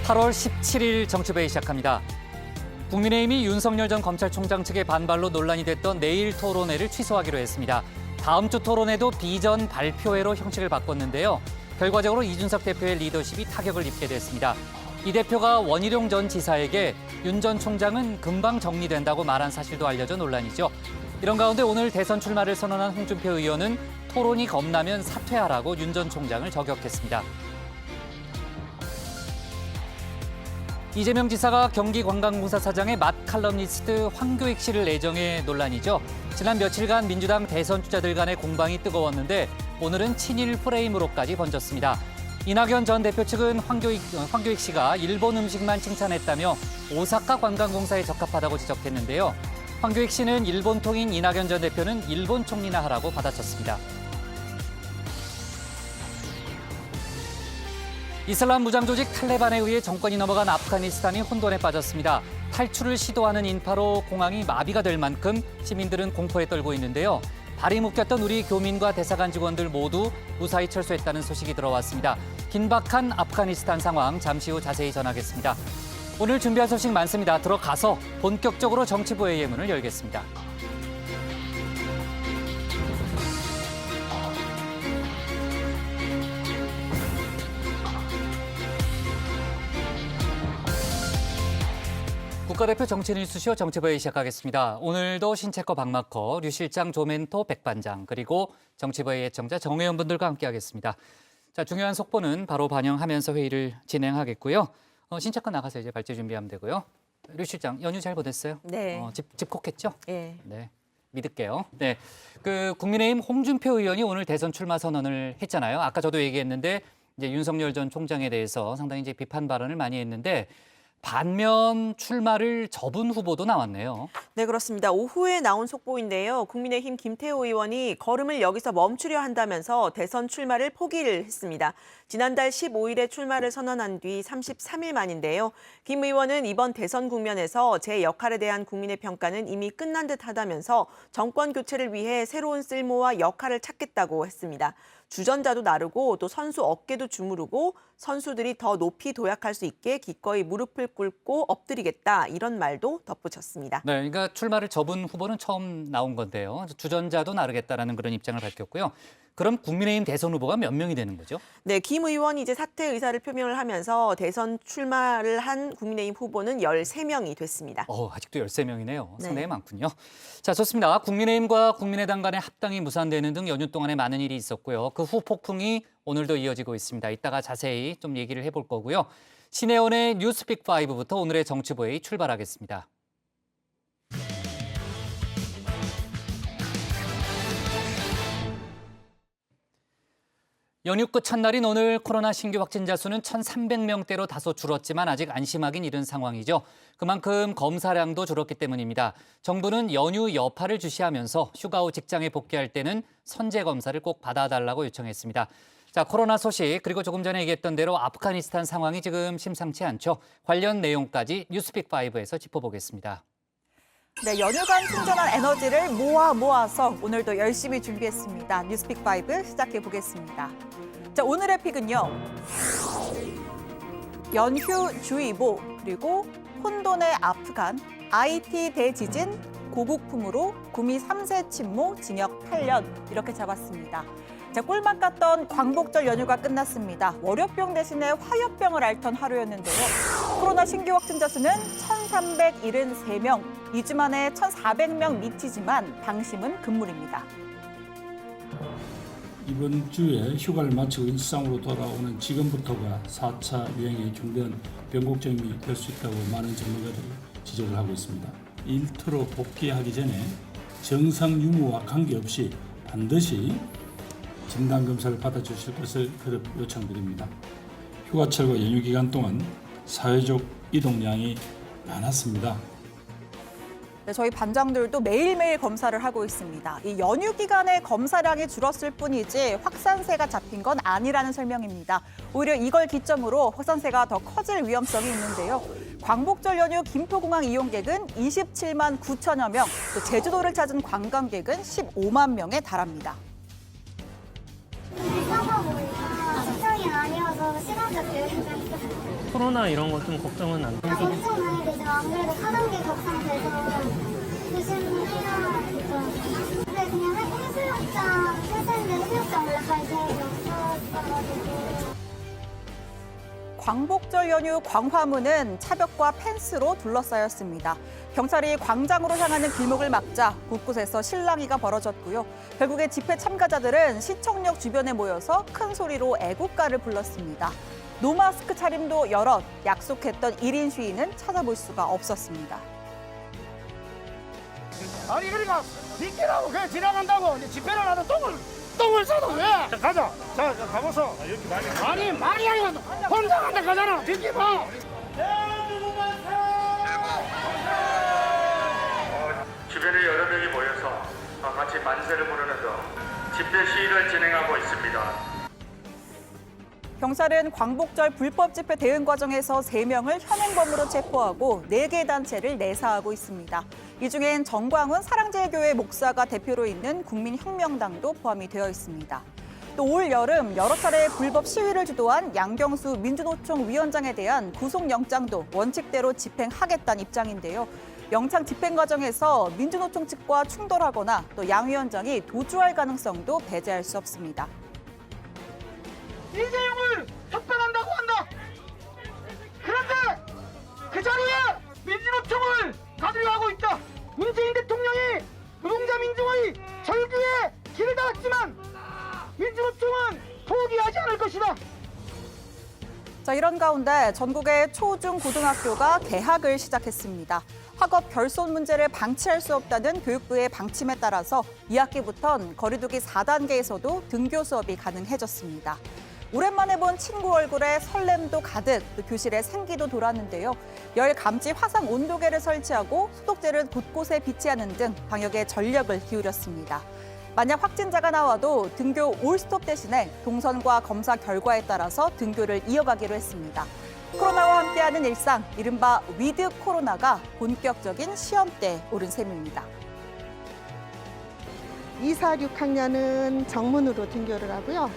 8월 17일 정치회의 시작합니다. 국민의힘이 윤석열 전 검찰총장 측의 반발로 논란이 됐던 내일 토론회를 취소하기로 했습니다. 다음 주 토론회도 비전 발표회로 형식을 바꿨는데요. 결과적으로 이준석 대표의 리더십이 타격을 입게 됐습니다. 이 대표가 원희룡 전 지사에게 윤 전 총장은 금방 정리된다고 말한 사실도 알려져 논란이죠. 이런 가운데 오늘 대선 출마를 선언한 홍준표 의원은 토론이 겁나면 사퇴하라고 윤 전 총장을 저격했습니다. 이재명 지사가 경기관광공사 사장의 맛 칼럼니스트 황교익 씨를 내정해 논란이죠. 지난 며칠간 민주당 대선 주자들 간의 공방이 뜨거웠는데 오늘은 친일 프레임으로까지 번졌습니다. 이낙연 전 대표 측은 황교익 씨가 일본 음식만 칭찬했다며 오사카 관광공사에 적합하다고 지적했는데요. 황교익 씨는 일본 통인 이낙연 전 대표는 일본 총리나 하라고 받아쳤습니다. 이슬람 무장 조직 탈레반에 의해 정권이 넘어간 아프가니스탄이 혼돈에 빠졌습니다. 탈출을 시도하는 인파로 공항이 마비가 될 만큼 시민들은 공포에 떨고 있는데요. 발이 묶였던 우리 교민과 대사관 직원들 모두 무사히 철수했다는 소식이 들어왔습니다. 긴박한 아프가니스탄 상황 잠시 후 자세히 전하겠습니다. 오늘 준비한 소식 많습니다. 들어가서 본격적으로 정치부회의 문을 열겠습니다. 국가대표 정치뉴스쇼 정치부회의 시작하겠습니다. 오늘도 신체커 박마커, 류 실장, 조멘토, 백반장, 그리고 정치부회의 애청자 정회원 분들과 함께하겠습니다. 자, 중요한 속보는 바로 반영하면서 회의를 진행하겠고요. 신체커 나가서 이제 발제 준비하면 되고요. 류 실장, 연휴 잘 보냈어요? 네. 집콕했죠? 네. 네. 믿을게요. 네. 국민의힘 홍준표 의원이 오늘 대선 출마 선언을 했잖아요. 아까 저도 얘기했는데 이제 윤석열 전 총장에 대해서 상당히 이제 비판 발언을 많이 했는데 반면 출마를 접은 후보도 나왔네요. 네, 그렇습니다. 오후에 나온 속보인데요. 국민의힘 김태호 의원이 걸음을 여기서 멈추려 한다면서 대선 출마를 포기를 했습니다. 지난달 15일에 출마를 선언한 뒤 33일 만인데요. 김 의원은 이번 대선 국면에서 제 역할에 대한 국민의 평가는 이미 끝난 듯하다면서 정권 교체를 위해 새로운 쓸모와 역할을 찾겠다고 했습니다. 주전자도 나르고 또 선수 어깨도 주무르고 선수들이 더 높이 도약할 수 있게 기꺼이 무릎을 꿇고 엎드리겠다 이런 말도 덧붙였습니다. 네, 그러니까 출마를 접은 후보는 처음 나온 건데요. 주전자도 나르겠다라는 그런 입장을 밝혔고요. 그럼 국민의힘 대선 후보가 몇 명이 되는 거죠? 네, 김 의원이 이제 사퇴 의사를 표명을 하면서 대선 출마를 한 국민의힘 후보는 13명이 됐습니다. 아직도 13명이네요. 상당히 네. 많군요. 자, 좋습니다. 국민의힘과 국민의당 간의 합당이 무산되는 등 연휴 동안에 많은 일이 있었고요. 그 후 폭풍이 오늘도 이어지고 있습니다. 이따가 자세히 좀 얘기를 해볼 거고요. 신혜원의 뉴스픽5부터 오늘의 정치부회의 출발하겠습니다. 연휴 끝 첫날인 오늘 코로나 신규 확진자 수는 1,300명대로 다소 줄었지만 아직 안심하긴 이른 상황이죠. 그만큼 검사량도 줄었기 때문입니다. 정부는 연휴 여파를 주시하면서 휴가 후 직장에 복귀할 때는 선제 검사를 꼭 받아달라고 요청했습니다. 자, 코로나 소식 그리고 조금 전에 얘기했던 대로 아프가니스탄 상황이 지금 심상치 않죠. 관련 내용까지 뉴스픽5에서 짚어보겠습니다. 네, 연휴간 충전한 에너지를 모아서 오늘도 열심히 준비했습니다. 뉴스픽5 시작해보겠습니다. 자, 오늘의 픽은요. 연휴주의보 그리고 혼돈의 아프간, IT 대지진, 고국풍으로 구미 3세 침모, 징역 8년 이렇게 잡았습니다. 자, 꿀맛 같던 광복절 연휴가 끝났습니다. 월요병 대신에 화요병을 앓던 하루였는데요. 코로나 신규 확진자 수는 1,373명, 2주 만에 1,400명 미치지만 방심은 금물입니다. 이번 주에 휴가를 마치고 일상으로 돌아오는 지금부터가 4차 유행의 중대한 변곡점이 될 수 있다고 많은 전문가들이 지적을 하고 있습니다. 일터로 복귀하기 전에 정상 유무와 관계없이 반드시 진단검사를 받아주실 것을 거듭 요청드립니다. 휴가철과 연휴 기간 동안 사회적 이동량이 많았습니다. 네, 저희 반장들도 매일매일 검사를 하고 있습니다. 이 연휴 기간에 검사량이 줄었을 뿐이지 확산세가 잡힌 건 아니라는 설명입니다. 오히려 이걸 기점으로 확산세가 더 커질 위험성이 있는데요. 광복절 연휴 김포공항 이용객은 27만 9천여 명, 또 제주도를 찾은 관광객은 15만 명에 달합니다. 사서 보니까 시청이 아니어서 시간적 여유가 있어서 코로나 이런 거 좀 걱정은 안 돼요. 걱정 많이 되죠. 아무래도 4단계 격상돼서 조심해야 되죠. 근데 그냥 해수욕장 원래 갈 계획이 없었어가지고. 광복절 연휴 광화문은 차벽과 펜스로 둘러싸였습니다. 경찰이 광장으로 향하는 길목을 막자 곳곳에서 실랑이가 벌어졌고요. 결국에 집회 참가자들은 시청역 주변에 모여서 큰 소리로 애국가를 불렀습니다. 노마스크 차림도 여럿, 약속했던 1인 시위는 찾아볼 수가 없었습니다. 아니 그러니까 비키라고 그냥 지나간다고 이제 집회를 하는 똥을 싸도 왜? 자, 가자. 자 가보소. 아니 말이 아니고 혼자 간다 가잖아. 비키봐. 주변에 여러 명이 모여서 같이 만세를 부르면서 집회 시위를 진행하고 있습니다. 경찰은 광복절 불법 집회 대응 과정에서 3명을 현행범으로 체포하고 4개 단체를 내사하고 있습니다. 이 중엔 정광훈 사랑제일교회 목사가 대표로 있는 국민혁명당도 포함이 되어 있습니다. 또 올 여름 여러 차례 불법 시위를 주도한 양경수 민주노총 위원장에 대한 구속영장도 원칙대로 집행하겠다는 입장인데요. 영장 집행 과정에서 민주노총 측과 충돌하거나 또 양 위원장이 도주할 가능성도 배제할 수 없습니다. 이재용을 협박한다고 한다. 그런데 그 자리에 민주노총을 가두려고 있다. 문재인 대통령이 노동자 민중의 절규에 길을 닫았지만 민주노총은 포기하지 않을 것이다. 자, 이런 가운데 전국의 초, 중, 고등학교가 개학을 시작했습니다. 학업 결손 문제를 방치할 수 없다는 교육부의 방침에 따라서 2학기부터는 거리두기 4단계에서도 등교 수업이 가능해졌습니다. 오랜만에 본 친구 얼굴에 설렘도 가득, 또 교실에 생기도 돌았는데요. 열 감지 화상 온도계를 설치하고 소독제를 곳곳에 비치하는 등 방역에 전력을 기울였습니다. 만약 확진자가 나와도 등교 올스톱 대신에 동선과 검사 결과에 따라서 등교를 이어가기로 했습니다. 코로나와 함께하는 일상, 이른바 위드 코로나가 본격적인 시험대에 오른 셈입니다. 2, 4, 6학년은 정문으로 등교를 하고요.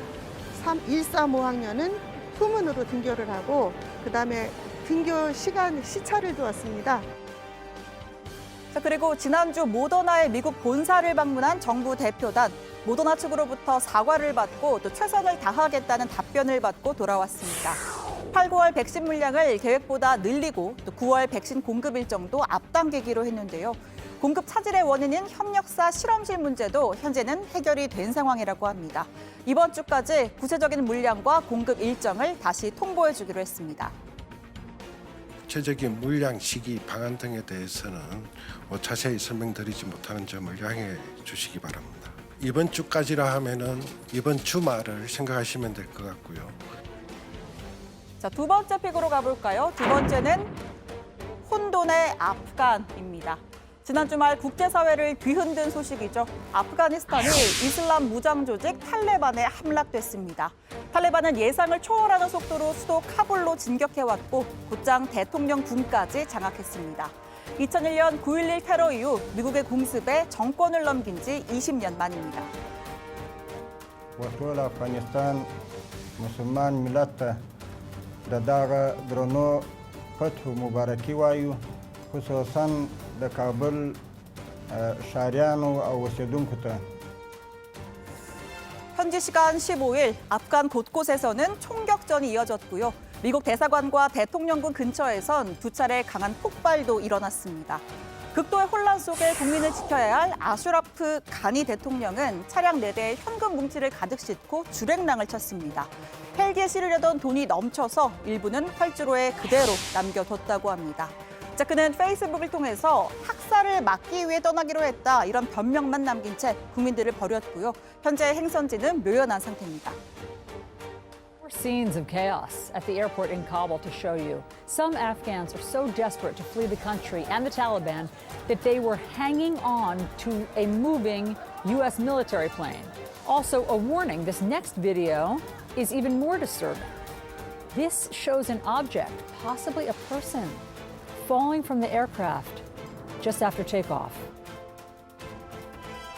1, 3, 5학년은 후문으로 등교를 하고 그다음에 등교 시차를 두었습니다. 자, 그리고 지난주 모더나의 미국 본사를 방문한 정부 대표단. 모더나 측으로부터 사과를 받고 또 최선을 다하겠다는 답변을 받고 돌아왔습니다. 8, 9월 백신 물량을 계획보다 늘리고 또 9월 백신 공급 일정도 앞당기기로 했는데요. 공급 차질의 원인인 협력사 실험실 문제도 현재는 해결이 된 상황이라고 합니다. 이번 주까지 구체적인 물량과 공급 일정을 다시 통보해 주기로 했습니다. 구체적인 물량, 시기, 방안 등에 대해서는 자세히 설명드리지 못하는 점을 양해해 주시기 바랍니다. 이번 주까지라 하면은 이번 주말을 생각하시면 될 것 같고요. 자, 두 번째 픽으로 가볼까요? 두 번째는 혼돈의 아프간입니다. 지난 주말 국제사회를 뒤흔든 소식이죠. 아프가니스탄이 이슬람 무장 조직 탈레반에 함락됐습니다. 탈레반은 예상을 초월하는 속도로 수도 카불로 진격해왔고 곧장 대통령 군까지 장악했습니다. 2001년 9.11 테러 이후 미국의 공습에 정권을 넘긴 지 20년 만입니다. وټول افغانستان مسلمان ملت ته د دغه درنو فتح مبارکي وایو خصوصا د کابل ښاریانو او اوسیدونکو ته. 현지 시간 15일 아프간 곳곳에서는 총격전이 이어졌고요. 미국 대사관과 대통령궁 근처에선 두 차례 강한 폭발도 일어났습니다. 극도의 혼란 속에 국민을 지켜야 할 아슈라프 가니 대통령은 차량 4대에 현금 뭉치를 가득 싣고 주랭랑을 쳤습니다. 헬기에 실으려던 돈이 넘쳐서 일부는 활주로에 그대로 남겨뒀다고 합니다. 자, 그는 페이스북을 통해서 학살을 막기 위해 떠나기로 했다, 이런 변명만 남긴 채 국민들을 버렸고요. 현재 행선지는 묘연한 상태입니다. Scenes of chaos at the airport in Kabul to show you. Some Afghans are so desperate to flee the country and the Taliban that they were hanging on to a moving U.S. military plane. Also, a warning, this next video is even more disturbing. This shows an object, possibly a person, falling from the aircraft just after takeoff.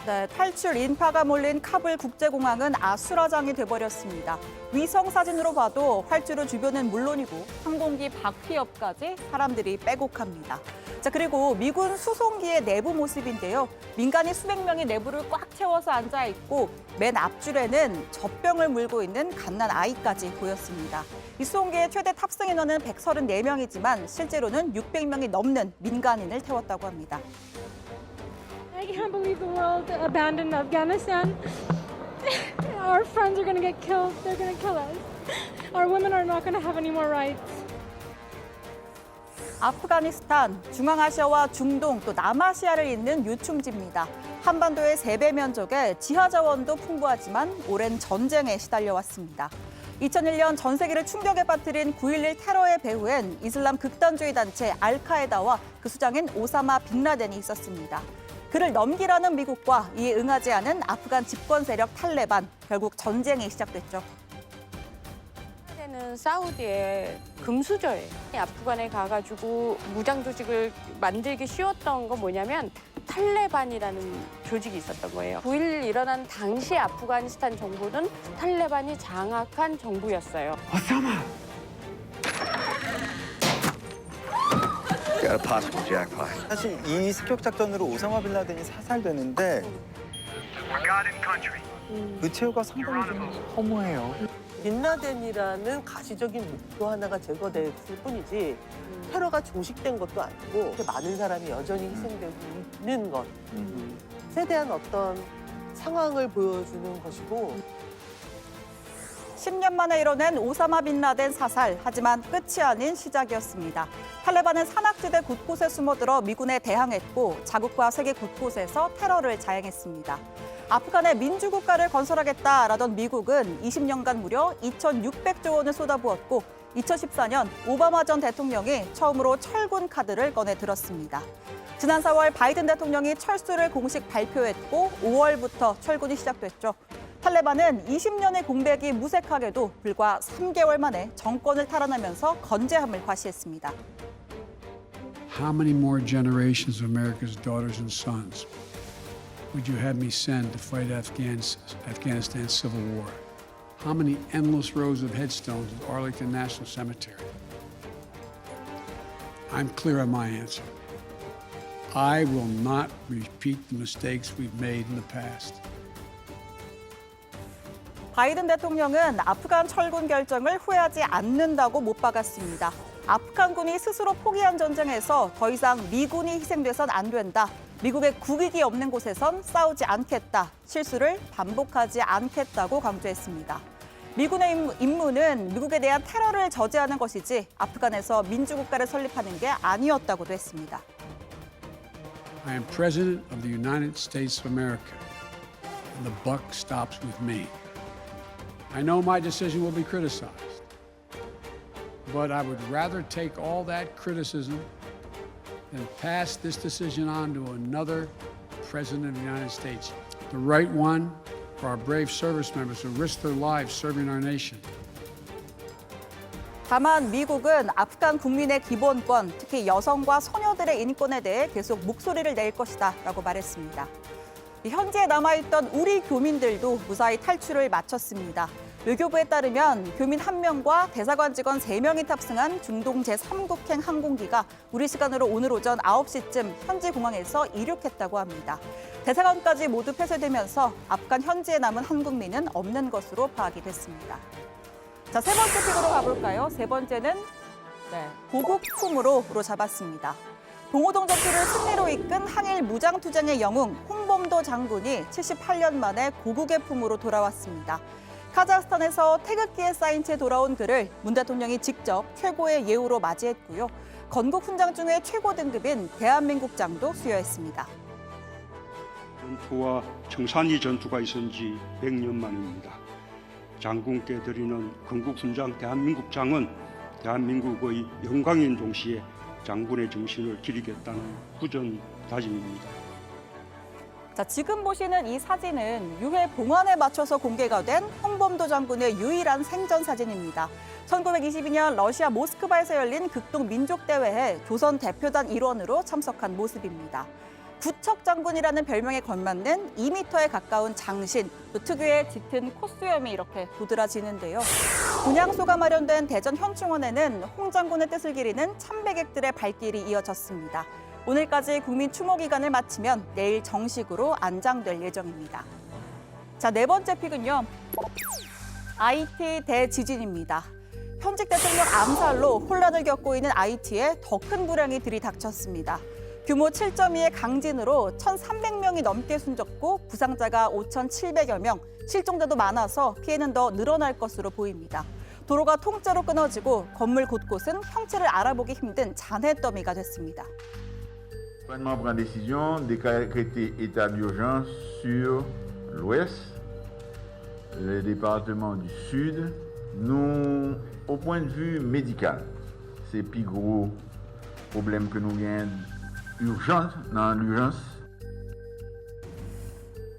네, 탈출 인파가 몰린 카불 국제공항은 아수라장이 돼버렸습니다. 위성 사진으로 봐도 활주로 주변은 물론이고 항공기 바퀴 옆까지 사람들이 빼곡합니다. 자, 그리고 미군 수송기의 내부 모습인데요. 민간인 수백 명이 내부를 꽉 채워서 앉아 있고 맨 앞줄에는 젖병을 물고 있는 갓난 아이까지 보였습니다. 이 수송기의 최대 탑승 인원은 134명이지만 실제로는 600명이 넘는 민간인을 태웠다고 합니다. I can't believe the world abandoned Afghanistan. Our friends are going to get killed. They're going to kill us. Our women are not going to have any more rights. 아프가니스탄, 중앙아시아와 중동 또 남아시아를 잇는 유충지입니다. 한반도의 3배 면적에 지하 자원도 풍부하지만 오랜 전쟁에 시달려왔습니다. 2001년 전 세계를 충격에 빠뜨린 9.11 테러의 배후엔 이슬람 극단주의 단체 알카에다와 그 수장인 오사마 빈라덴이 있었습니다. 그를 넘기라는 미국과 이에 응하지 않은 아프간 집권 세력 탈레반, 결국 전쟁이 시작됐죠. 는 사우디의 금수저예요. 아프간에 가가지고 무장 조직을 만들기 쉬웠던 건 뭐냐면 탈레반이라는 조직이 있었던 거예요. 9.11 일어난 당시 아프가니스탄 정부는 탈레반이 장악한 정부였어요. 사실 이 습격 작전으로 오사마 빌라덴이 사살되는데 그 최후가 상당히 좀 허무해요. 빈라덴이라는 가시적인 목표 하나가 제거됐을 뿐이지 테러가 종식된 것도 아니고 이렇게 많은 사람이 여전히 희생되고 있는 것. 세대한 어떤 상황을 보여주는 것이고 10년 만에 이뤄낸 오사마 빈라덴 사살, 하지만 끝이 아닌 시작이었습니다. 탈레반은 산악지대 곳곳에 숨어들어 미군에 대항했고 자국과 세계 곳곳에서 테러를 자행했습니다. 아프간의 민주국가를 건설하겠다라던 미국은 20년간 무려 2,600조 원을 쏟아부었고 2014년 오바마 전 대통령이 처음으로 철군 카드를 꺼내 들었습니다. 지난 4월 바이든 대통령이 철수를 공식 발표했고 5월부터 철군이 시작됐죠. 탈레반은 20년의 공백이 무색하게도 불과 3개월 만에 정권을 탈환하면서 건재함을 과시했습니다. How many more generations of America's daughters and sons would you have me send to fight Afghanistan's civil war? How many endless rows of headstones at Arlington National Cemetery? I'm clear on my answer. I will not repeat the mistakes we've made in the past. 바이든 대통령은 아프간 철군 결정을 후회하지 않는다고 못 박았습니다. 아프간군이 스스로 포기한 전쟁에서 더 이상 미군이 희생돼선 안 된다. 미국의 국익이 없는 곳에선 싸우지 않겠다. 실수를 반복하지 않겠다고 강조했습니다. 미군의 임무는 미국에 대한 테러를 저지하는 것이지 아프간에서 민주국가를 설립하는 게 아니었다고도 했습니다. I am President of the United States of America, and the buck stops with me. I know my decision will be criticized, but I would rather take all that criticism than pass this decision on to another President of the United States. The right one for our brave service members who risk their lives serving our nation. 다만 미국은 아프간 국민의 기본권, 특히 여성과 소녀들의 인권에 대해 계속 목소리를 낼 것이다라고 말했습니다. 현지에 남아있던 우리 교민들도 무사히 탈출을 마쳤습니다. 외교부에 따르면 교민 1명과 대사관 직원 3명이 탑승한 중동 제3국행 항공기가 우리 시간으로 오늘 오전 9시쯤 현지 공항에서 이륙했다고 합니다. 대사관까지 모두 폐쇄되면서 아프간 현지에 남은 한국민은 없는 것으로 파악이 됐습니다. 자, 세 번째 픽으로 가볼까요? 세 번째는 고국품으로 잡았습니다. 봉오동 전투를 승리로 이끈 항일 무장투쟁의 영웅 홍범도 장군이 78년 만에 고국의 품으로 돌아왔습니다. 카자흐스탄에서 태극기에 쌓인 채 돌아온 그를 문 대통령이 직접 최고의 예우로 맞이했고요. 건국 훈장 중에 최고 등급인 대한민국장도 수여했습니다. 전투와 청산리 전투가 있은 지 100년 만입니다. 장군께 드리는 건국 훈장 대한민국장은 대한민국의 영광인 동시에 장군의 정신을 기리겠다는 굳은 다짐입니다. 자, 지금 보시는 이 사진은 유해 봉환에 맞춰서 공개가 된 홍범도 장군의 유일한 생전 사진입니다. 1922년 러시아 모스크바에서 열린 극동 민족대회에 조선 대표단 일원으로 참석한 모습입니다. 구척 장군이라는 별명에 걸맞는 2m에 가까운 장신, 또 특유의 짙은 콧수염이 이렇게 도드라지는데요. 분향소가 마련된 대전 현충원에는 홍 장군의 뜻을 기리는 참배객들의 발길이 이어졌습니다. 오늘까지 국민 추모 기간을 마치면 내일 정식으로 안장될 예정입니다. 자, 네 번째 픽은요. IT 대지진입니다. 현직 대통령 암살로 혼란을 겪고 있는 IT에 더 큰 불황이 들이닥쳤습니다. 규모 7.2의 강진으로 1,300명이 넘게 숨졌고 부상자가 5,700여 명, 실종자도 많아서 피해는 더 늘어날 것으로 보입니다. 도로가 통째로 끊어지고 건물 곳곳은 형체를 알아보기 힘든 잔해 더미가 됐습니다. Le gouvernement prend décision décréter état d'urgence sur l'ouest, le département du sud. Nous, au point de vue médical, c'est le plus gros problème que nous avons urgence, dans l'urgence.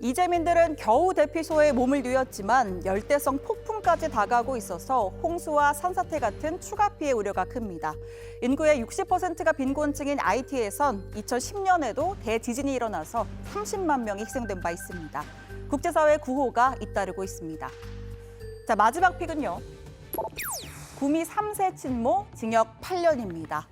이재민들은 겨우 대피소에 몸을 뉘었지만 열대성 폭풍까지 다가오고 있어서 홍수와 산사태 같은 추가 피해 우려가 큽니다. 인구의 60%가 빈곤층인 IT에선 2010년에도 대지진이 일어나서 30만 명이 희생된 바 있습니다. 국제사회 구호가 잇따르고 있습니다. 자, 마지막 픽은요. 구미 3세 친모 징역 8년입니다.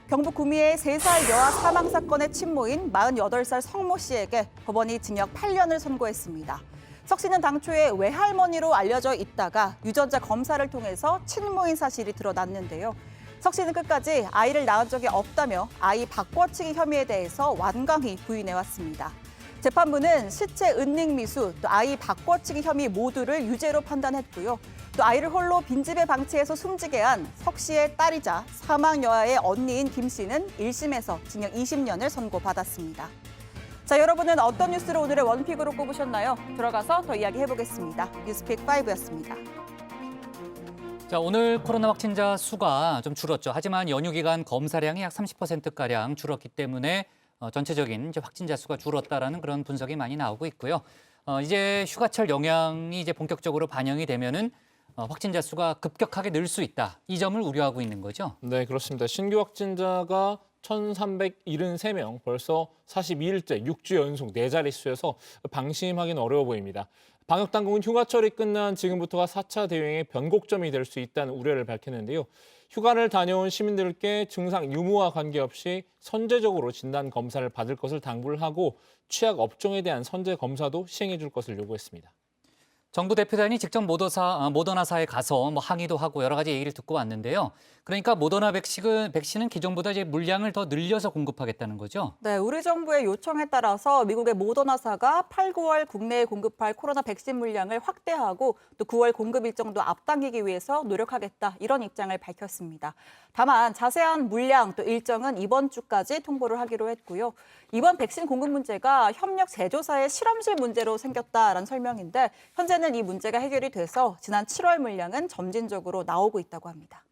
경북 구미의 3살 여아 사망 사건의 친모인 48살 성모 씨에게 법원이 징역 8년을 선고했습니다. 석 씨는 당초에 외할머니로 알려져 있다가 유전자 검사를 통해서 친모인 사실이 드러났는데요. 석 씨는 끝까지 아이를 낳은 적이 없다며 아이 바꿔치기 혐의에 대해서 완강히 부인해왔습니다. 재판부는 시체 은닉 미수, 또 아이 바꿔치기 혐의 모두를 유죄로 판단했고요. 또 아이를 홀로 빈집에 방치해서 숨지게 한 석 씨의 딸이자 사망 여아의 언니인 김 씨는 1심에서 징역 20년을 선고받았습니다. 자, 여러분은 어떤 뉴스를 오늘의 원픽으로 꼽으셨나요? 들어가서 더 이야기해보겠습니다. 뉴스픽 5였습니다. 자, 오늘 코로나 확진자 수가 좀 줄었죠. 하지만 연휴 기간 검사량이 약 30%가량 줄었기 때문에 전체적인 이제 확진자 수가 줄었다라는 그런 분석이 많이 나오고 있고요. 이제 휴가철 영향이 이제 본격적으로 반영이 되면은 확진자 수가 급격하게 늘 수 있다. 이 점을 우려하고 있는 거죠. 네, 그렇습니다. 신규 확진자가 1,373명, 벌써 42일째 6주 연속 4자릿수여서 방심하기는 어려워 보입니다. 방역당국은 휴가철이 끝난 지금부터가 4차 대유행의 변곡점이 될 수 있다는 우려를 밝혔는데요. 휴가를 다녀온 시민들께 증상 유무와 관계없이 선제적으로 진단 검사를 받을 것을 당부를 하고 취약 업종에 대한 선제 검사도 시행해 줄 것을 요구했습니다. 정부 대표단이 직접 모더나사에 가서 항의도 하고 여러 가지 얘기를 듣고 왔는데요. 그러니까 모더나 백신은 기존보다 이제 물량을 더 늘려서 공급하겠다는 거죠. 네, 우리 정부의 요청에 따라서 미국의 모더나사가 8, 9월 국내에 공급할 코로나 백신 물량을 확대하고 또 9월 공급 일정도 앞당기기 위해서 노력하겠다, 이런 입장을 밝혔습니다. 다만 자세한 물량 또 일정은 이번 주까지 통보를 하기로 했고요. 이번 백신 공급 문제가 협력 제조사의 실험실 문제로 생겼다라는 설명인데 현재는 이 문제가 해결이 돼서 지난 7월 물량은 점진적으로 나오고 있다고 합니다.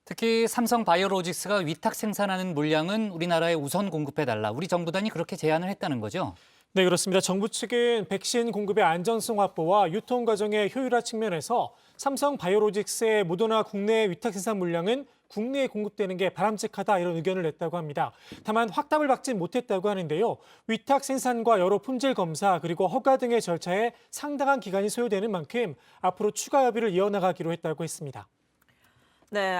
특히 삼성 바이오로직스가 위탁 생산하는 물량은 우리나라에 우선 공급해달라. 우리 정부단이 그렇게 제안을 했다는 거죠. 네, 그렇습니다. 정부 측은 백신 공급의 안전성 확보와 유통 과정의 효율화 측면에서 삼성 바이오로직스의 모더나 국내 위탁 생산 물량은 국내에 공급되는 게 바람직하다, 이런 의견을 냈다고 합니다. 다만 확답을 받진 못했다고 하는데요. 위탁 생산과 여러 품질 검사 그리고 허가 등의 절차에 상당한 기간이 소요되는 만큼 앞으로 추가 협의를 이어나가기로 했다고 했습니다. 네,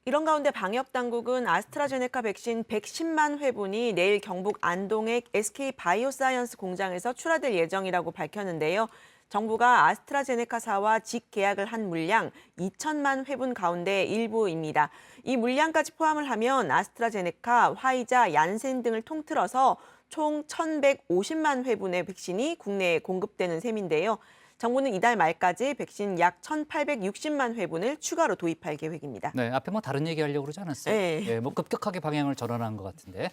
이런 가운데 방역당국은 아스트라제네카 백신 110만 회분이 내일 경북 안동의 SK바이오사이언스 공장에서 출하될 예정이라고 밝혔는데요. 정부가 아스트라제네카사와 직계약을 한 물량 2천만 회분 가운데 일부입니다. 이 물량까지 포함을 하면 아스트라제네카, 화이자, 얀센 등을 통틀어서 총 1,150만 회분의 백신이 국내에 공급되는 셈인데요. 정부는 이달 말까지 백신 약 1,860만 회분을 추가로 도입할 계획입니다. 네, 앞에 다른 얘기하려고 그러지 않았어요? 네. 네, 급격하게 방향을 전환한 것 같은데.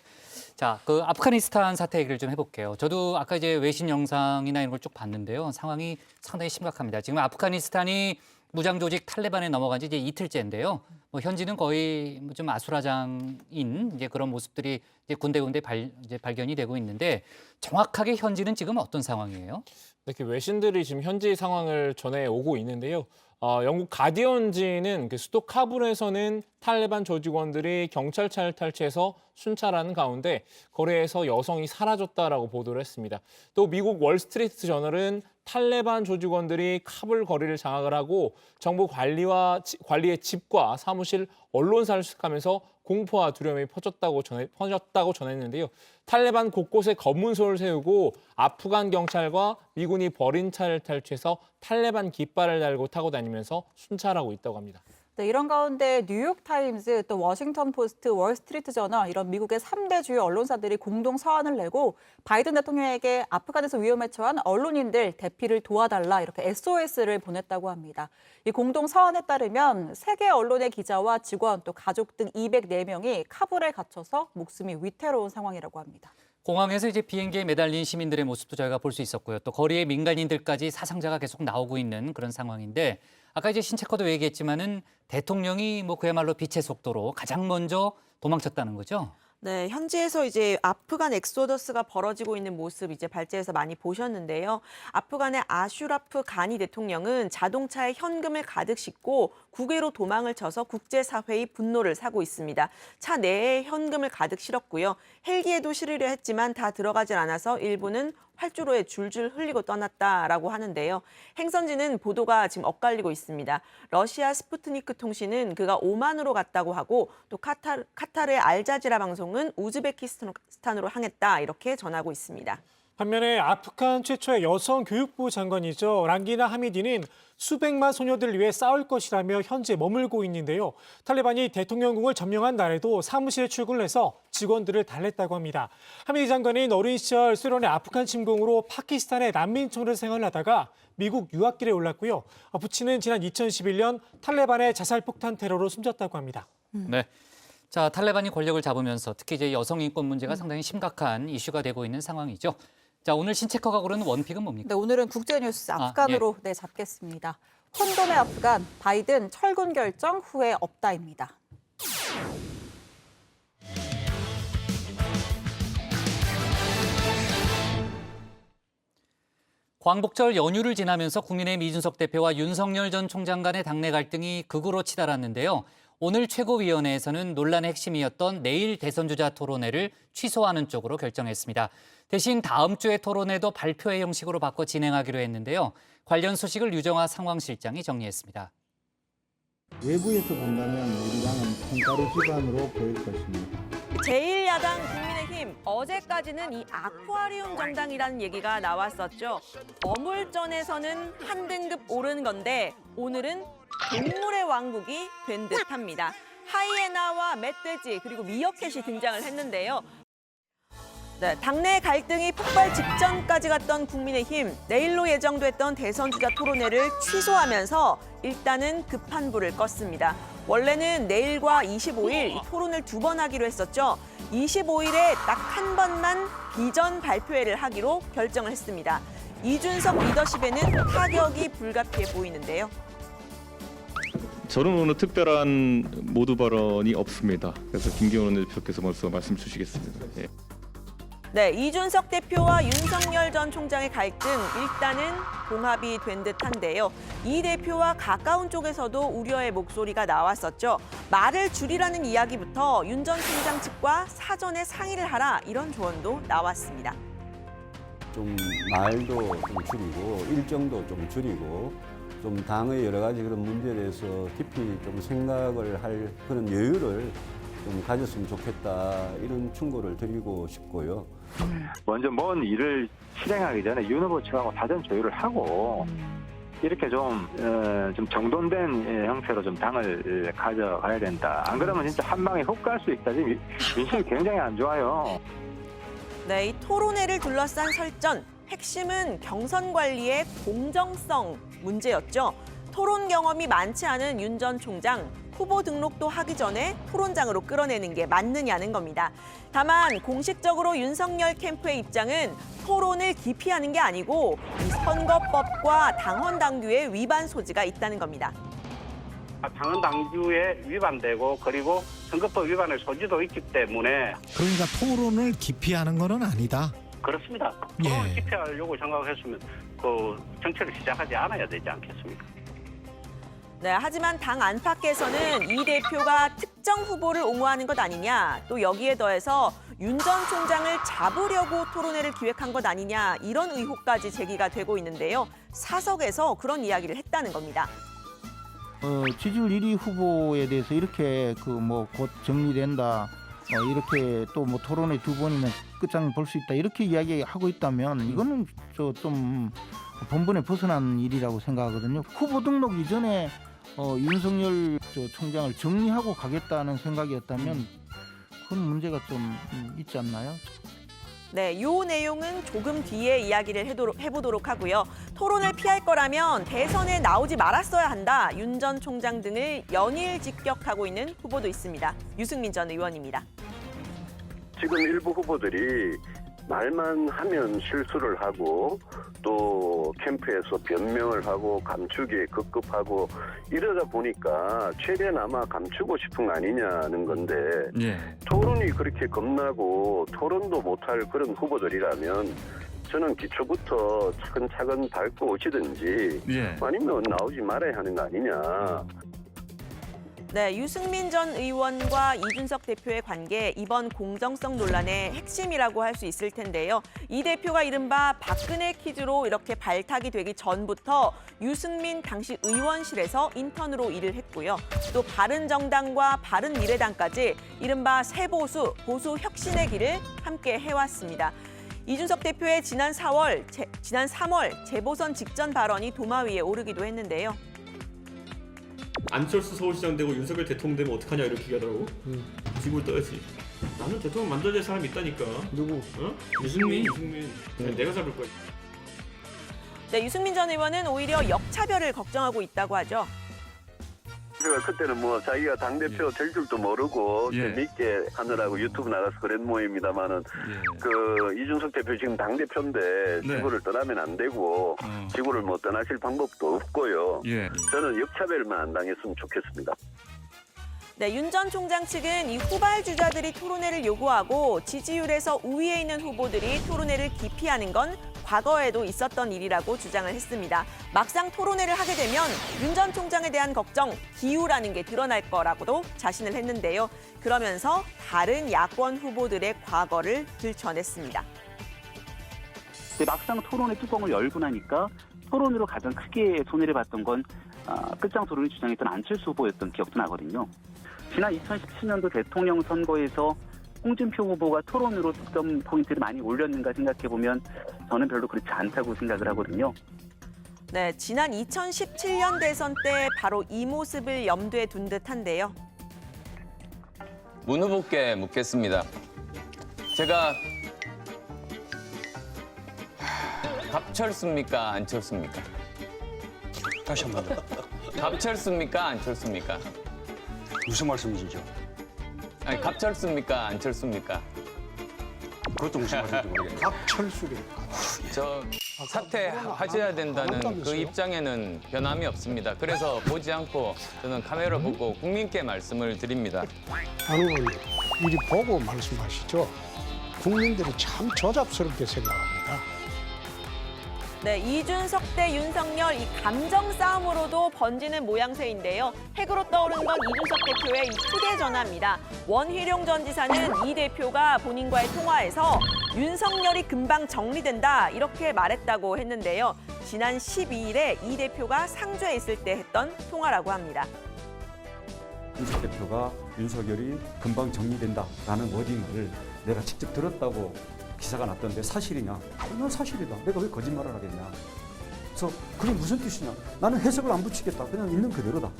자, 그 아프가니스탄 사태 얘기를 좀 해볼게요. 저도 아까 이제 외신 영상이나 이런 걸 쭉 봤는데요. 상황이 상당히 심각합니다. 지금 아프가니스탄이 무장 조직 탈레반에 넘어간 지 이제 이틀째인데요. 현지는 거의 좀 아수라장인 이제 그런 모습들이 이제 군데군데 발견이 되고 있는데 정확하게 현지는 지금 어떤 상황이에요? 이렇게 외신들이 지금 현지 상황을 전해 오고 있는데요. 영국 가디언지는 그 수도 카불에서는 탈레반 조직원들이 경찰차를 탈취해서 순찰하는 가운데 거리에서 여성이 사라졌다라고 보도를 했습니다. 또 미국 월스트리트 저널은 탈레반 조직원들이 카불 거리를 장악을 하고 정부 관리의 집과 사무실, 언론사를 수색하면서 공포와 두려움이 퍼졌다고 전했는데요. 탈레반 곳곳에 검문소를 세우고 아프간 경찰과 미군이 버린 차를 탈취해서 탈레반 깃발을 달고 타고 다니면서 순찰하고 있다고 합니다. 네, 이런 가운데 뉴욕타임즈, 또 워싱턴 포스트, 월스트리트 저널 이런 미국의 3대 주요 언론사들이 공동 서한을 내고 바이든 대통령에게 아프간에서 위험에 처한 언론인들 대피를 도와달라 이렇게 SOS를 보냈다고 합니다. 이 공동 서한에 따르면 세계 언론의 기자와 직원 또 가족 등 204명이 카불에 갇혀서 목숨이 위태로운 상황이라고 합니다. 공항에서 이제 비행기에 매달린 시민들의 모습도 저희가 볼 수 있었고요. 또 거리에 민간인들까지 사상자가 계속 나오고 있는 그런 상황인데 아까 이제 신채커도 얘기했지만은 대통령이 뭐 그야말로 빛의 속도로 가장 먼저 도망쳤다는 거죠. 네, 현지에서 이제 아프간 엑소더스가 벌어지고 있는 모습 이제 발제해서 많이 보셨는데요. 아프간의 아슈라프 가니 대통령은 자동차에 현금을 가득 싣고 국외로 도망을 쳐서 국제사회의 분노를 사고 있습니다. 차 내에 현금을 가득 실었고요. 헬기에도 실으려 했지만 다 들어가질 않아서 일부는 활주로에 줄줄 흘리고 떠났다라고 하는데요. 행선지는 보도가 지금 엇갈리고 있습니다. 러시아 스푸트니크 통신은 그가 오만으로 갔다고 하고 또 카타르의 알자지라 방송은 우즈베키스탄으로 향했다 이렇게 전하고 있습니다. 반면에 아프간 최초의 여성 교육부 장관이죠. 랑기나 하미디는 수백만 소녀들을 위해 싸울 것이라며 현지에 머물고 있는데요. 탈레반이 대통령궁을 점령한 날에도 사무실에 출근해서 직원들을 달랬다고 합니다. 하미디 장관은 어린 시절 소련의 아프간 침공으로 파키스탄의 난민촌으로 생활하다가 미국 유학길에 올랐고요. 부친은 지난 2011년 탈레반의 자살폭탄 테러로 숨졌다고 합니다. 네. 자, 탈레반이 권력을 잡으면서 특히 이제 여성 인권 문제가 상당히 심각한 이슈가 되고 있는 상황이죠. 자, 오늘 신채커가 고르는 원픽은 뭡니까? 네, 오늘은 국제뉴스 아프간으로 네, 잡겠습니다. 혼돈의 아프간, 바이든 철군 결정 후회 없다입니다. 광복절 연휴를 지나면서 국민의힘 이준석 대표와 윤석열 전 총장 간의 당내 갈등이 극으로 치달았는데요. 오늘 최고위원회에서는 논란의 핵심이었던 내일 대선주자 토론회를 취소하는 쪽으로 결정했습니다. 대신 다음 주에 토론회도 발표회 형식으로 바꿔 진행하기로 했는데요. 관련 소식을 유정화 상황실장이 정리했습니다. 외부에서 본다면 우리 당은 통가루 기반으로 보일 것입니다. 제1야당 국민의힘, 어제까지는 이 아쿠아리움 정당이라는 얘기가 나왔었죠. 어물전에서는 한 등급 오른 건데 오늘은 동물의 왕국이 된 듯합니다. 하이에나와 멧돼지 그리고 미어캣이 등장을 했는데요. 네, 당내 갈등이 폭발 직전까지 갔던 국민의힘, 내일로 예정됐던 대선주자 토론회를 취소하면서 일단은 급한 불을 껐습니다. 원래는 내일과 25일 이 토론을 2번 하기로 했었죠. 25일에 딱 한 번만 비전 발표회를 하기로 결정을 했습니다. 이준석 리더십에는 타격이 불가피해 보이는데요. 저는 오늘 특별한 모두 발언이 없습니다. 그래서 김기현 원내대표께서 먼저 말씀 주시겠습니다. 예. 네, 이준석 대표와 윤석열 전 총장의 갈등 일단은 봉합이 된 듯한데요. 이 대표와 가까운 쪽에서도 우려의 목소리가 나왔었죠. 말을 줄이라는 이야기부터 윤 전 총장 측과 사전에 상의를 하라 이런 조언도 나왔습니다. 좀 말도 좀 줄이고 일정도 좀 줄이고 좀 당의 여러 가지 그런 문제에 대해서 깊이 좀 생각을 할 그런 여유를 좀 가졌으면 좋겠다 이런 충고를 드리고 싶고요. 먼저 먼 일을 실행하기 전에 윤 후보 측하고 사전 조율을 하고 이렇게 좀 정돈된 형태로 좀 당을 가져가야 된다. 안 그러면 진짜 한 방에 훅 갈 수 있다. 지금 민심이 굉장히 안 좋아요. 네, 이 토론회를 둘러싼 설전. 핵심은 경선 관리의 공정성 문제였죠. 토론 경험이 많지 않은 윤 전 총장. 후보 등록도 하기 전에 토론장으로 끌어내는 게 맞느냐는 겁니다. 다만 공식적으로 윤석열 캠프의 입장은 토론을 기피하는 게 아니고 이 선거법과 당헌 당규의 위반 소지가 있다는 겁니다. 당헌 당규에 위반되고 그리고 선거법 위반의 소지도 있기 때문에 그러니까 토론을 기피하는 건 아니다. 그렇습니다. 토론을 기피하려고 생각했으면 그 정치를 시작하지 않아야 되지 않겠습니까? 네, 하지만 당 안팎에서는 이 대표가 특정 후보를 옹호하는 것 아니냐, 또 여기에 더해서 윤 전 총장을 잡으려고 토론회를 기획한 것 아니냐, 이런 의혹까지 제기가 되고 있는데요. 사석에서 그런 이야기를 했다는 겁니다. 지지율 1위 후보에 대해서 이렇게 곧 정리된다, 이렇게 또 토론회 2번이면 끝장을 볼 수 있다, 이렇게 이야기하고 있다면 이거는 좀 본분에 벗어난 일이라고 생각하거든요. 후보 등록 이전에 윤석열 총장을 정리하고 가겠다는 생각이었다면 그런 문제가 좀 있지 않나요? 네, 이 내용은 조금 뒤에 이야기를 해보도록 하고요. 토론을 피할 거라면 대선에 나오지 말았어야 한다. 윤 전 총장 등을 연일 직격하고 있는 후보도 있습니다. 유승민 전 의원입니다. 지금 일부 후보들이 말만 하면 실수를 하고 또 캠프에서 변명을 하고 감추기에 급급하고 이러다 보니까 최대한 아마 감추고 싶은 거 아니냐는 건데 토론이 그렇게 겁나고 토론도 못할 그런 후보들이라면 저는 기초부터 차근차근 밟고 오시든지 아니면 나오지 말아야 하는 거 아니냐. 네, 유승민 전 의원과 이준석 대표의 관계, 이번 공정성 논란의 핵심이라고 할 수 있을 텐데요. 이 대표가 이른바 박근혜 퀴즈로 이렇게 발탁이 되기 전부터 유승민 당시 의원실에서 인턴으로 일을 했고요. 또 바른정당과 바른미래당까지 이른바 새보수, 보수혁신의 길을 함께 해왔습니다. 이준석 대표의 지난 3월 재보선 직전 발언이 도마 위에 오르기도 했는데요. 안철수 서울시장 되고 윤석열 대통령 되면 어떡하냐 이렇게 얘기하더라고. 지구를 떠야지. 나는 대통령 만들어야 될 사람이 있다니까. 누구? 유승민. 내가 잡을 거야. 네, 유승민 전 의원은 오히려 역차별을 걱정하고 있다고 하죠. 그때는 자기가 당대표 될 줄도 모르고 재밌게 하느라고 유튜브 나가서 그런 모임입니다만은 이준석 대표 지금 당대표인데 지구를 떠나면 안 되고 지구를 떠나실 방법도 없고요. 저는 역차별만 안 당했으면 좋겠습니다. 네, 윤 전 총장 측은 이 후발주자들이 토론회를 요구하고 지지율에서 우위에 있는 후보들이 토론회를 기피하는 건 과거에도 있었던 일이라고 주장을 했습니다. 막상 토론회를 하게 되면 윤 전 총장에 대한 걱정, 기우라는 게 드러날 거라고도 자신을 했는데요. 그러면서 다른 야권 후보들의 과거를 들춰냈습니다. 막상 토론회 뚜껑을 열고 나니까 토론으로 가장 크게 손해를 봤던 건 끝장 토론을 주장했던 안철수 후보였던 기억도 나거든요. 지난 2017년도 대통령 선거에서 홍준표 후보가 토론으로 득점 포인트를 많이 올렸는가 생각해보면 저는 별로 그렇지 않다고 생각을 하거든요. 네, 지난 2017년 대선 때 바로 이 모습을 염두에 둔 듯한데요. 문 후보께 묻겠습니다. 제가 갑철수입니까? 안철수입니까? 다시 한 번요. 갑철수입니까? 안철수입니까? 무슨 말씀이시죠? 아니, 갑철수입니까? 안철수입니까? 그것도 무슨 말씀인지 모르겠네요. 갑철수래. 저 사퇴하셔야 된다는 그 입장에는 변함이 없습니다. 그래서 보지 않고 저는 카메라 보고 국민께 말씀을 드립니다. 안 의원님, 이리 보고 말씀하시죠. 국민들이 참 조잡스럽게 생각합니다. 네, 이준석 대 윤석열 이 감정 싸움으로도 번지는 모양새인데요. 핵으로 떠오른 건 이준석 대표의 이 휴대전화입니다. 원희룡 전 지사는 이 대표가 본인과의 통화에서 윤석열이 금방 정리된다 이렇게 말했다고 했는데요. 지난 12일에 이 대표가 상주에 있을 때 했던 통화라고 합니다. 이준석 대표가 윤석열이 금방 정리된다라는 워딩을 내가 직접 들었다고 기사가 났던데 사실이냐? 난 사실이다. 내가 왜 거짓말을 하겠냐? 그래서 그게 무슨 뜻이냐? 나는 해석을 안 붙이겠다. 그냥 있는 그대로다.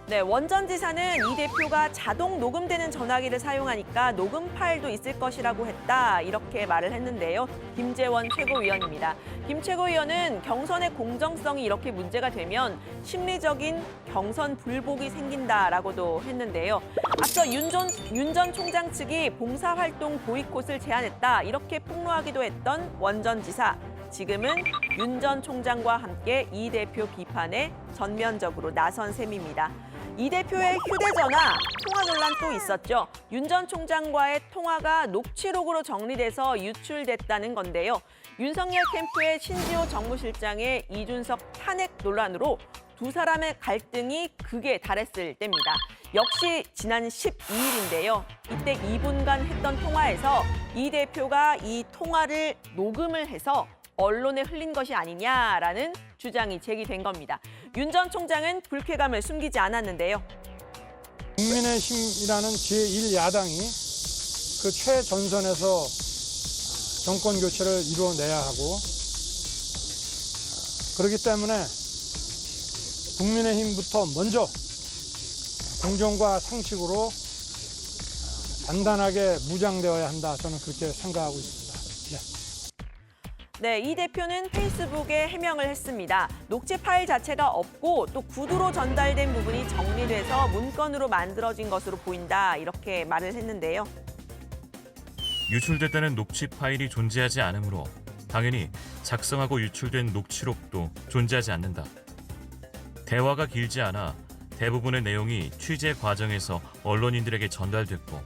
네, 원 전 지사는 이 대표가 자동 녹음되는 전화기를 사용하니까 녹음 파일도 있을 것이라고 했다 이렇게 말을 했는데요. 김재원 최고위원입니다. 김 최고위원은 경선의 공정성이 이렇게 문제가 되면 심리적인 경선 불복이 생긴다라고도 했는데요. 앞서 윤 전 총장 측이 봉사활동 보이콧을 제안했다 이렇게 폭로하기도 했던 원 전 지사. 지금은 윤 전 총장과 함께 이 대표 비판에 전면적으로 나선 셈입니다. 이 대표의 휴대전화 통화 논란 또 있었죠. 윤 전 총장과의 통화가 녹취록으로 정리돼서 유출됐다는 건데요. 윤석열 캠프의 신지호 정무실장의 이준석 탄핵 논란으로 두 사람의 갈등이 극에 달했을 때입니다. 역시 지난 12일인데요. 이때 2분간 했던 통화에서 이 대표가 이 통화를 녹음을 해서 언론에 흘린 것이 아니냐라는 주장이 제기된 겁니다. 윤 전 총장은 불쾌감을 숨기지 않았는데요. 국민의힘이라는 제1야당이 그 최전선에서 정권 교체를 이루어내야 하고 그렇기 때문에 국민의힘부터 먼저 공정과 상식으로 단단하게 무장되어야 한다. 저는 그렇게 생각하고 있습니다. 네, 이 대표는 페이스북에 해명을 했습니다. 녹취 파일 자체가 없고 또 구두로 전달된 부분이 정리돼서 문건으로 만들어진 것으로 보인다. 이렇게 말을 했는데요. 유출됐다는 녹취 파일이 존재하지 않으므로 당연히 작성하고 유출된 녹취록도 존재하지 않는다. 대화가 길지 않아 대부분의 내용이 취재 과정에서 언론인들에게 전달됐고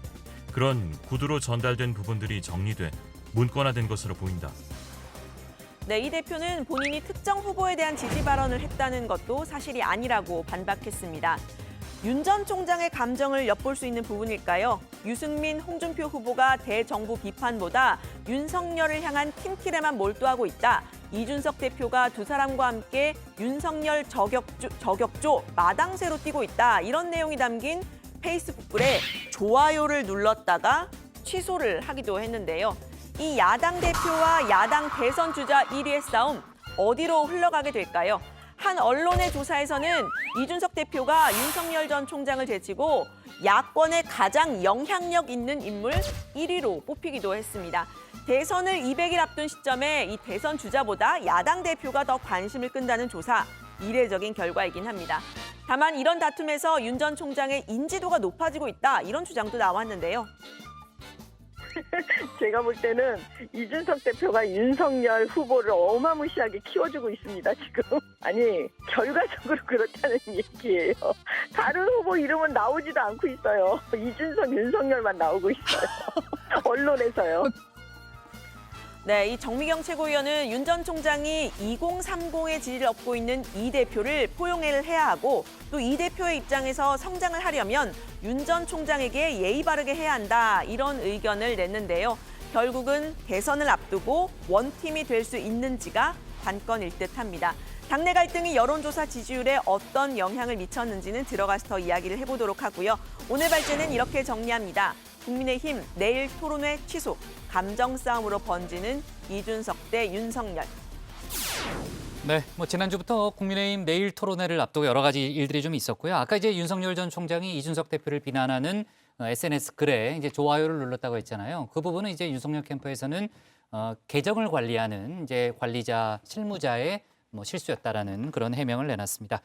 그런 구두로 전달된 부분들이 정리돼 문건화된 것으로 보인다. 네, 이 대표는 본인이 특정 후보에 대한 지지 발언을 했다는 것도 사실이 아니라고 반박했습니다. 윤 전 총장의 감정을 엿볼 수 있는 부분일까요? 유승민, 홍준표 후보가 대정부 비판보다 윤석열을 향한 팀킬에만 몰두하고 있다. 이준석 대표가 두 사람과 함께 윤석열 저격조 마당새로 뛰고 있다. 이런 내용이 담긴 페이스북 글에 좋아요를 눌렀다가 취소를 하기도 했는데요. 이 야당 대표와 야당 대선 주자 1위의 싸움 어디로 흘러가게 될까요? 한 언론의 조사에서는 이준석 대표가 윤석열 전 총장을 제치고 야권의 가장 영향력 있는 인물 1위로 뽑히기도 했습니다. 대선을 200일 앞둔 시점에 이 대선 주자보다 야당 대표가 더 관심을 끈다는 조사, 이례적인 결과이긴 합니다. 다만 이런 다툼에서 윤 전 총장의 인지도가 높아지고 있다, 이런 주장도 나왔는데요. 제가 볼 때는 이준석 대표가 윤석열 후보를 어마무시하게 키워주고 있습니다, 지금. 아니, 결과적으로 그렇다는 얘기예요. 다른 후보 이름은 나오지도 않고 있어요. 이준석, 윤석열만 나오고 있어요. 언론에서요. 네, 이 정미경 최고위원은 윤 전 총장이 2030의 지지를 얻고 있는 이 대표를 포용을 해야 하고 또 이 대표의 입장에서 성장을 하려면 윤 전 총장에게 예의 바르게 해야 한다, 이런 의견을 냈는데요. 결국은 대선을 앞두고 원팀이 될 수 있는지가 관건일 듯합니다. 당내 갈등이 여론조사 지지율에 어떤 영향을 미쳤는지는 들어가서 더 이야기를 해보도록 하고요. 오늘 발제는 이렇게 정리합니다. 국민의힘 내일 토론회 취소, 감정 싸움으로 번지는 이준석 대 윤석열. 네, 지난주부터 국민의힘 내일 토론회를 앞두고 여러 가지 일들이 좀 있었고요. 아까 이제 윤석열 전 총장이 이준석 대표를 비난하는 SNS 글에 이제 좋아요를 눌렀다고 했잖아요. 그 부분은 이제 윤석열 캠프에서는 계정을 관리하는 이제 관리자, 실무자의 실수였다라는 그런 해명을 내놨습니다.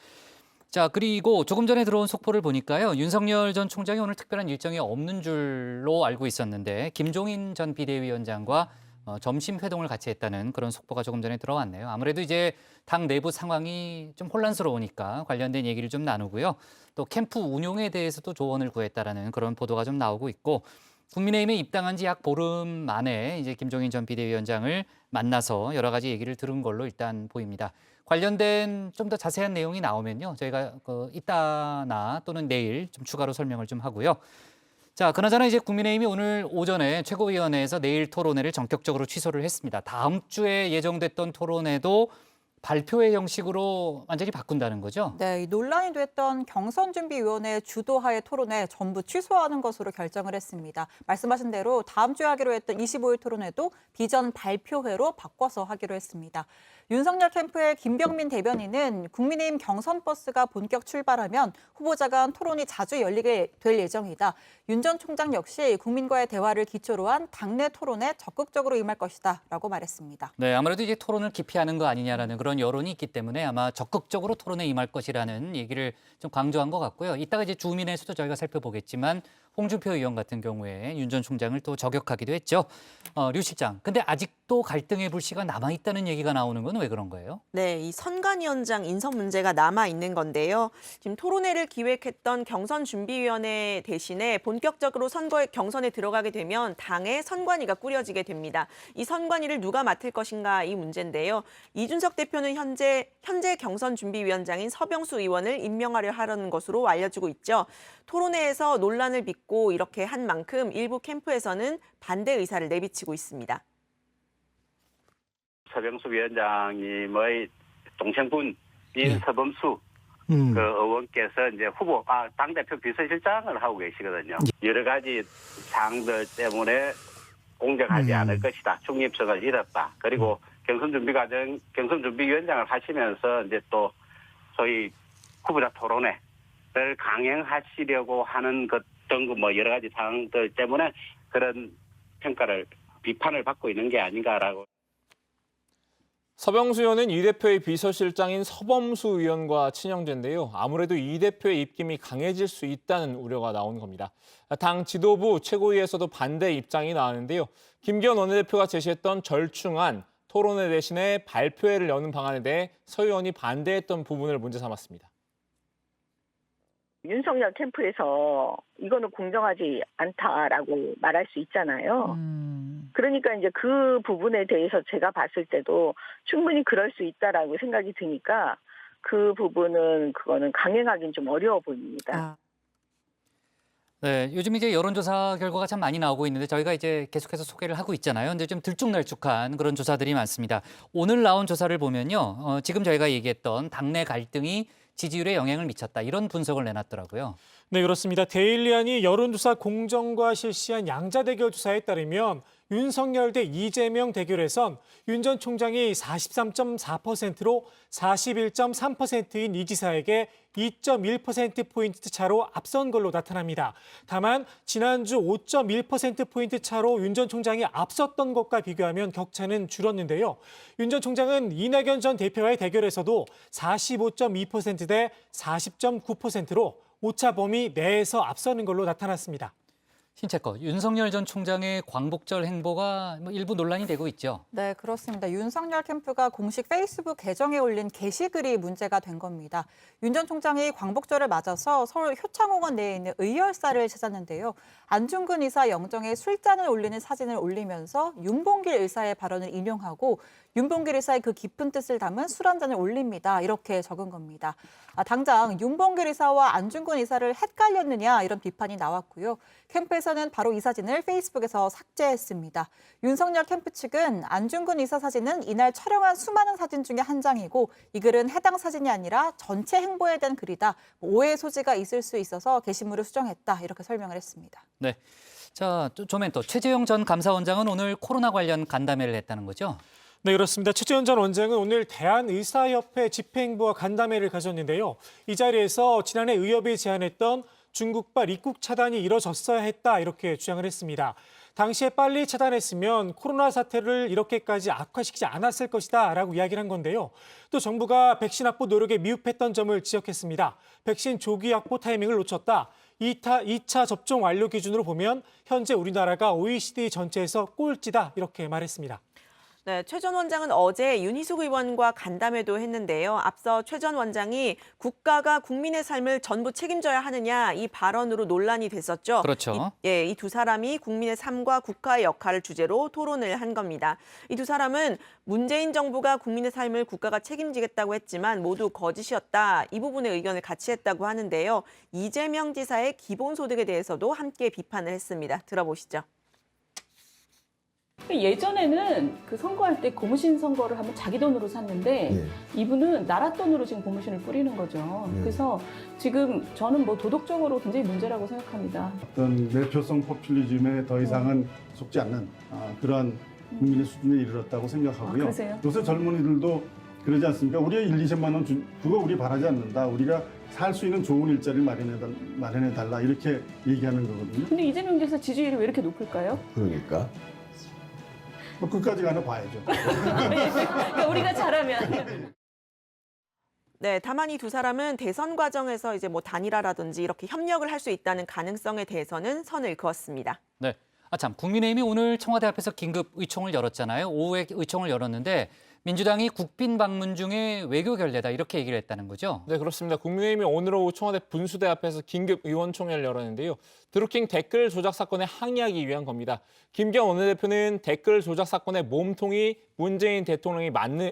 자, 그리고 조금 전에 들어온 속보를 보니까요. 윤석열 전 총장이 오늘 특별한 일정이 없는 줄로 알고 있었는데 김종인 전 비대위원장과 점심 회동을 같이 했다는 그런 속보가 조금 전에 들어왔네요. 아무래도 이제 당 내부 상황이 좀 혼란스러우니까 관련된 얘기를 좀 나누고요. 또 캠프 운용에 대해서도 조언을 구했다라는 그런 보도가 좀 나오고 있고, 국민의힘에 입당한 지 약 보름 만에 이제 김종인 전 비대위원장을 만나서 여러 가지 얘기를 들은 걸로 일단 보입니다. 관련된 좀 더 자세한 내용이 나오면요, 저희가 이따나 또는 내일 좀 추가로 설명을 좀 하고요. 자, 그나저나 이제 국민의힘이 오늘 오전에 최고위원회에서 내일 토론회를 전격적으로 취소를 했습니다. 다음 주에 예정됐던 토론회도 발표회 형식으로 완전히 바꾼다는 거죠? 네, 논란이 됐던 경선준비위원회 주도하에 토론회 전부 취소하는 것으로 결정을 했습니다. 말씀하신 대로 다음 주에 하기로 했던 25일 토론회도 비전 발표회로 바꿔서 하기로 했습니다. 윤석열 캠프의 김병민 대변인은 국민의힘 경선 버스가 본격 출발하면 후보자 간 토론이 자주 열리게 될 예정이다. 윤 전 총장 역시 국민과의 대화를 기초로 한 당내 토론에 적극적으로 임할 것이다 라고 말했습니다. 네, 아무래도 이제 토론을 기피하는 거 아니냐라는 그런 여론이 있기 때문에 아마 적극적으로 토론에 임할 것이라는 얘기를 좀 강조한 것 같고요. 이따가 이제 주민에서도 저희가 살펴보겠지만 홍준표 의원 같은 경우에 윤 전 총장을 또 저격하기도 했죠. 류 실장, 근데 아직도 갈등의 불씨가 남아있다는 얘기가 나오는 건 왜 그런 거예요? 네, 이 선관위원장 인선 문제가 남아 있는 건데요. 지금 토론회를 기획했던 경선준비위원회 대신에 본격적으로 경선에 들어가게 되면 당의 선관위가 꾸려지게 됩니다. 이 선관위를 누가 맡을 것인가 이 문제인데요. 이준석 대표는 현재 경선준비위원장인 서병수 의원을 임명하려 하려는 것으로 알려지고 있죠. 토론회에서 논란을 빚고 이렇게 한 만큼 일부 캠프에서는 반대 의사를 내비치고 있습니다. 서병수 위원장님의 동생분인 서범수 그 의원께서 이제 당대표 비서실장을 하고 계시거든요. 여러 가지 사항들 때문에 공정하지 않을 것이다. 중립성을 잃었다. 그리고 경선준비위원장을 하시면서 이제 또 소위 후보자 토론회를 강행하시려고 하는 것 등 뭐 여러 가지 사항들 때문에 그런 비판을 받고 있는 게 아닌가라고. 서병수 의원은 이 대표의 비서실장인 서범수 의원과 친형제인데요. 아무래도 이 대표의 입김이 강해질 수 있다는 우려가 나온 겁니다. 당 지도부 최고위에서도 반대 입장이 나왔는데요. 김기현 원내대표가 제시했던 절충안, 토론회 대신에 발표회를 여는 방안에 대해 서 의원이 반대했던 부분을 문제 삼았습니다. 윤석열 캠프에서 이거는 공정하지 않다라고 말할 수 있잖아요. 그러니까 이제 그 부분에 대해서 제가 봤을 때도 충분히 그럴 수 있다라고 생각이 드니까 그 부분은 그거는 강행하기는 좀 어려워 보입니다. 네, 요즘 이제 여론조사 결과가 참 많이 나오고 있는데 저희가 이제 계속해서 소개를 하고 있잖아요. 근데 좀 들쭉날쭉한 그런 조사들이 많습니다. 오늘 나온 조사를 보면요. 지금 저희가 얘기했던 당내 갈등이 지지율에 영향을 미쳤다. 이런 분석을 내놨더라고요. 네, 그렇습니다. 데일리안이 여론조사 공정과 실시한 양자대결 조사에 따르면 윤석열 대 이재명 대결에선 윤 전 총장이 43.4%로 41.3%인 이 지사에게 2.1%포인트 차로 앞선 걸로 나타납니다. 다만 지난주 5.1%포인트 차로 윤 전 총장이 앞섰던 것과 비교하면 격차는 줄었는데요. 윤 전 총장은 이낙연 전 대표와의 대결에서도 45.2% 대 40.9%로 오차 범위 내에서 앞서는 걸로 나타났습니다. 신채거, 윤석열 전 총장의 광복절 행보가 일부 논란이 되고 있죠. 네, 그렇습니다. 윤석열 캠프가 공식 페이스북 계정에 올린 게시글이 문제가 된 겁니다. 윤 전 총장이 광복절을 맞아서 서울 효창공원 내에 있는 의열사를 찾았는데요. 안중근 의사 영정에 술잔을 올리는 사진을 올리면서 윤봉길 의사의 발언을 인용하고 윤봉길 의사의 그 깊은 뜻을 담은 술 한 잔을 올립니다. 이렇게 적은 겁니다. 당장 윤봉길 의사와 안중근 의사를 헷갈렸느냐 이런 비판이 나왔고요. 캠프에서는 바로 이 사진을 페이스북에서 삭제했습니다. 윤석열 캠프 측은 안중근 의사 사진은 이날 촬영한 수많은 사진 중에 한 장이고 이 글은 해당 사진이 아니라 전체 행보에 대한 글이다. 오해 소지가 있을 수 있어서 게시물을 수정했다. 이렇게 설명을 했습니다. 네. 자, 조멘토 최재형 전 감사원장은 오늘 코로나 관련 간담회를 했다는 거죠? 네, 그렇습니다. 최재형 전 원장은 오늘 대한의사협회 집행부와 간담회를 가졌는데요. 이 자리에서 지난해 의협이 제안했던 중국발 입국 차단이 이뤄졌어야 했다 이렇게 주장을 했습니다. 당시에 빨리 차단했으면 코로나 사태를 이렇게까지 악화시키지 않았을 것이다 라고 이야기를 한 건데요. 또 정부가 백신 확보 노력에 미흡했던 점을 지적했습니다. 백신 조기 확보 타이밍을 놓쳤다. 2차 접종 완료 기준으로 보면 현재 우리나라가 OECD 전체에서 꼴찌다 이렇게 말했습니다. 네, 최 전 원장은 어제 윤희숙 의원과 간담회도 했는데요. 앞서 최 전 원장이 국가가 국민의 삶을 전부 책임져야 하느냐 이 발언으로 논란이 됐었죠. 그렇죠. 이 두 사람이 국민의 삶과 국가의 역할을 주제로 토론을 한 겁니다. 이 두 사람은 문재인 정부가 국민의 삶을 국가가 책임지겠다고 했지만 모두 거짓이었다. 이 부분의 의견을 같이 했다고 하는데요. 이재명 지사의 기본소득에 대해서도 함께 비판을 했습니다. 들어보시죠. 예전에는 그 선거할 때 고무신 선거를 하면 자기 돈으로 샀는데 이분은 나라 돈으로 지금 고무신을 뿌리는 거죠. 그래서 지금 저는 뭐 도덕적으로 굉장히 문제라고 생각합니다. 어떤 매표성 포퓰리즘에 더 이상은 속지 않는 그러한 국민의 수준에 이르렀다고 생각하고요. 요새 젊은이들도 그러지 않습니까? 우리의 1, 2천만 원 그거 우리 바라지 않는다. 우리가 살 수 있는 좋은 일자리를 마련해달라 이렇게 얘기하는 거거든요. 근데 이재명 지사 지지율이 왜 이렇게 높을까요? 그러니까. 끝까지 가나 봐야죠. 그러니까 우리가 잘하면. 네, 다만 이 두 사람은 대선 과정에서 이제 뭐 단일화라든지 이렇게 협력을 할 수 있다는 가능성에 대해서는 선을 그었습니다. 네. 참, 국민의힘이 오늘 청와대 앞에서 긴급 의총을 열었잖아요. 오후에 의총을 열었는데 민주당이 국빈 방문 중에 외교 결례다 이렇게 얘기를 했다는 거죠. 네, 그렇습니다. 국민의힘이 오늘 오후 청와대 분수대 앞에서 긴급 의원총회를 열었는데요. 드루킹 댓글 조작 사건에 항의하기 위한 겁니다. 김기현 원내대표는 댓글 조작 사건의 몸통이 문재인 대통령이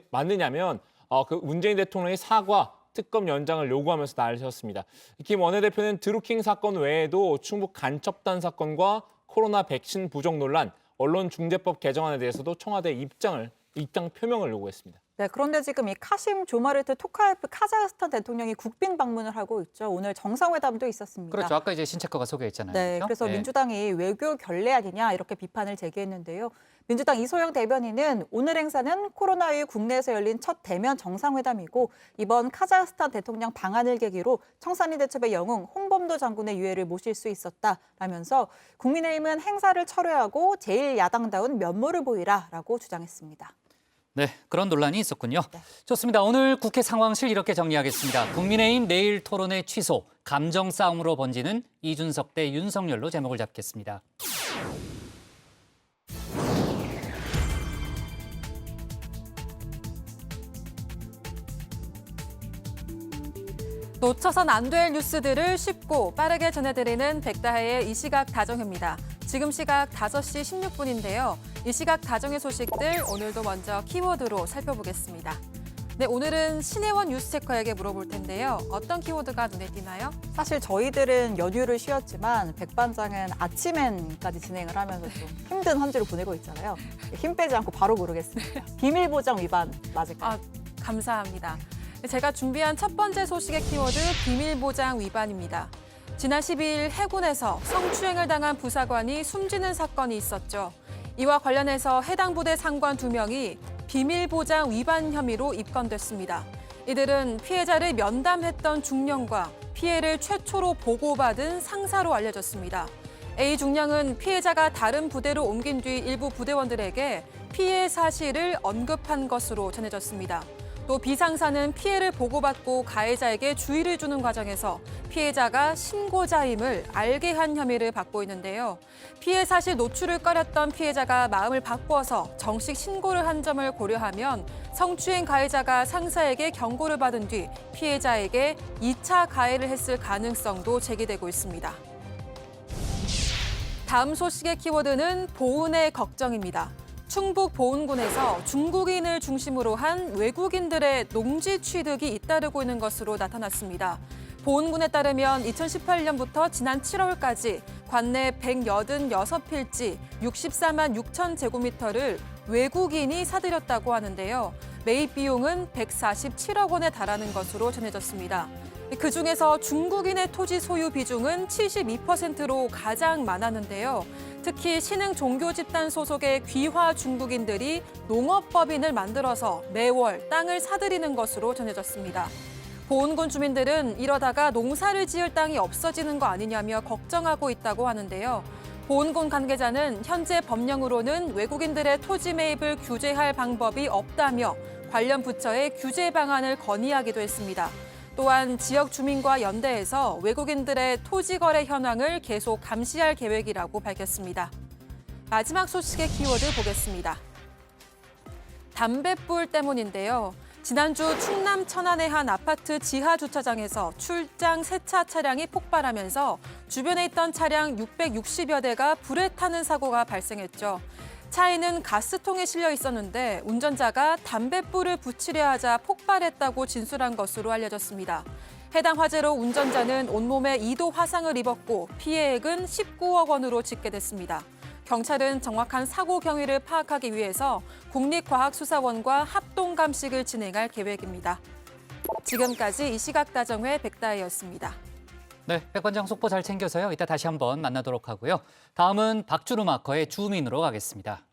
맞느냐면 그 문재인 대통령의 사과, 특검 연장을 요구하면서 난리를 세웠습니다. 김 원내대표는 드루킹 사건 외에도 충북 간첩단 사건과 코로나 백신 부족 논란, 언론중재법 개정안에 대해서도 청와대 입장 표명을 요구했습니다. 네, 그런데 지금 이 카심 조마르트 토카예프 카자흐스탄 대통령이 국빈 방문을 하고 있죠. 오늘 정상회담도 있었습니다. 그렇죠. 아까 이제 신체커가 소개했잖아요. 네, 그렇죠? 그래서 네. 민주당이 외교 결례 아니냐 이렇게 비판을 제기했는데요. 민주당 이소영 대변인은 오늘 행사는 코로나 이후 국내에서 열린 첫 대면 정상회담이고 이번 카자흐스탄 대통령 방한을 계기로 청산리 대첩의 영웅 홍범도 장군의 유해를 모실 수 있었다라면서 국민의힘은 행사를 철회하고 제1야당다운 면모를 보이라라고 주장했습니다. 네, 그런 논란이 있었군요. 좋습니다. 오늘 국회 상황실 이렇게 정리하겠습니다. 국민의힘 내일 토론회 취소, 감정 싸움으로 번지는 이준석 대 윤석열로 제목을 잡겠습니다. 놓쳐선 안 될 뉴스들을 쉽고 빠르게 전해드리는 백다혜의 이 시각 다정입니다. 지금 시각 5시 16분인데요. 이 시각 다정의 소식들 오늘도 먼저 키워드로 살펴보겠습니다. 네, 오늘은 신혜원 뉴스체커에게 물어볼 텐데요. 어떤 키워드가 눈에 띄나요? 사실 저희들은 연휴를 쉬었지만 백반장은 아침엔까지 진행을 하면서 좀 힘든 한 주를 보내고 있잖아요. 힘 빼지 않고 바로 고르겠습니다. 비밀보장 위반 맞을까요? 감사합니다. 제가 준비한 첫 번째 소식의 키워드 비밀보장 위반입니다. 지난 12일 해군에서 성추행을 당한 부사관이 숨지는 사건이 있었죠. 이와 관련해서 해당 부대 상관 2명이 비밀보장 위반 혐의로 입건됐습니다. 이들은 피해자를 면담했던 중령과 피해를 최초로 보고받은 상사로 알려졌습니다. A 중령은 피해자가 다른 부대로 옮긴 뒤 일부 부대원들에게 피해 사실을 언급한 것으로 전해졌습니다. 또 B 상사는 피해를 보고받고 가해자에게 주의를 주는 과정에서 피해자가 신고자임을 알게 한 혐의를 받고 있는데요. 피해 사실 노출을 꺼렸던 피해자가 마음을 바꿔서 정식 신고를 한 점을 고려하면 성추행 가해자가 상사에게 경고를 받은 뒤 피해자에게 2차 가해를 했을 가능성도 제기되고 있습니다. 다음 소식의 키워드는 보훈의 걱정입니다. 충북 보훈군에서 중국인을 중심으로 한 외국인들의 농지 취득이 잇따르고 있는 것으로 나타났습니다. 보훈군에 따르면 2018년부터 지난 7월까지 관내 186필지 64만 6천 제곱미터를 외국인이 사들였다고 하는데요. 매입 비용은 147억 원에 달하는 것으로 전해졌습니다. 그중에서 중국인의 토지 소유 비중은 72%로 가장 많았는데요. 특히 신흥 종교 집단 소속의 귀화 중국인들이 농업법인을 만들어서 매월 땅을 사들이는 것으로 전해졌습니다. 보훈군 주민들은 이러다가 농사를 지을 땅이 없어지는 거 아니냐며 걱정하고 있다고 하는데요. 보훈군 관계자는 현재 법령으로는 외국인들의 토지 매입을 규제할 방법이 없다며 관련 부처에 규제 방안을 건의하기도 했습니다. 또한 지역 주민과 연대해서 외국인들의 토지 거래 현황을 계속 감시할 계획이라고 밝혔습니다. 마지막 소식의 키워드 보겠습니다. 담뱃불 때문인데요. 지난주 충남 천안의 한 아파트 지하 주차장에서 출장 세차 차량이 폭발하면서 주변에 있던 차량 660여 대가 불에 타는 사고가 발생했죠. 차에는 가스통에 실려 있었는데 운전자가 담뱃불을 붙이려 하자 폭발했다고 진술한 것으로 알려졌습니다. 해당 화재로 운전자는 온몸에 2도 화상을 입었고 피해액은 19억 원으로 집계됐습니다. 경찰은 정확한 사고 경위를 파악하기 위해서 국립과학수사원과 합동감식을 진행할 계획입니다. 지금까지 이 시각 다정회 백다혜였습니다. 네, 백반장 속보 잘 챙겨서요. 이따 다시 한번 만나도록 하고요. 다음은 박주루 마커의 주민으로 가겠습니다.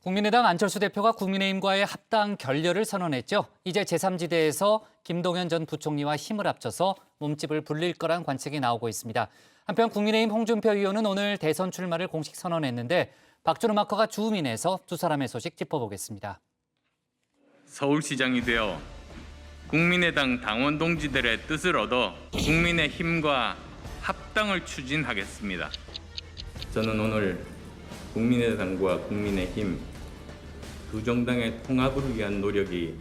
국민의당 안철수 대표가 국민의힘과의 합당 결렬을 선언했죠. 이제 제3지대에서 김동연 전 부총리와 힘을 합쳐서 몸집을 불릴 거란 관측이 나오고 있습니다. 한편 국민의힘 홍준표 의원은 오늘 대선 출마를 공식 선언했는데 박준호 마커가 주민에서 두 사람의 소식 짚어보겠습니다. 서울시장이 되어 국민의당 당원 동지들의 뜻을 얻어 국민의힘과 합당을 추진하겠습니다. 저는 오늘 국민의당과 국민의힘 두 정당의 통합을 위한 노력이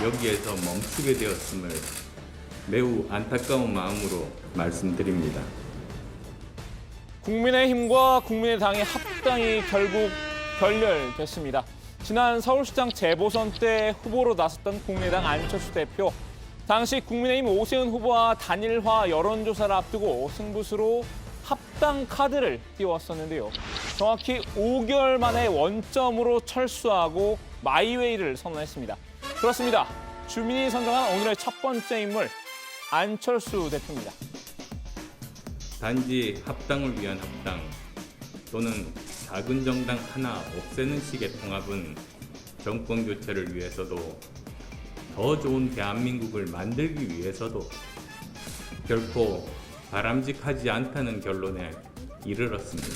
여기에서 멈추게 되었음을 매우 안타까운 마음으로 말씀드립니다. 국민의힘과 국민의당의 합당이 결국 결렬됐습니다. 지난 서울시장 재보선 때 후보로 나섰던 국민의당 안철수 대표. 당시 국민의힘 오세훈 후보와 단일화 여론조사를 앞두고 승부수로 합당 카드를 띄웠었는데요. 정확히 5개월 만에 원점으로 철수하고 마이웨이를 선언했습니다. 그렇습니다. 주민이 선정한 오늘의 첫 번째 인물, 안철수 대표입니다. 단지 합당을 위한 합당 또는 작은 정당 하나 없애는 식의 통합은 정권 교체를 위해서도 더 좋은 대한민국을 만들기 위해서도 결코 바람직하지 않다는 결론에 이르렀습니다.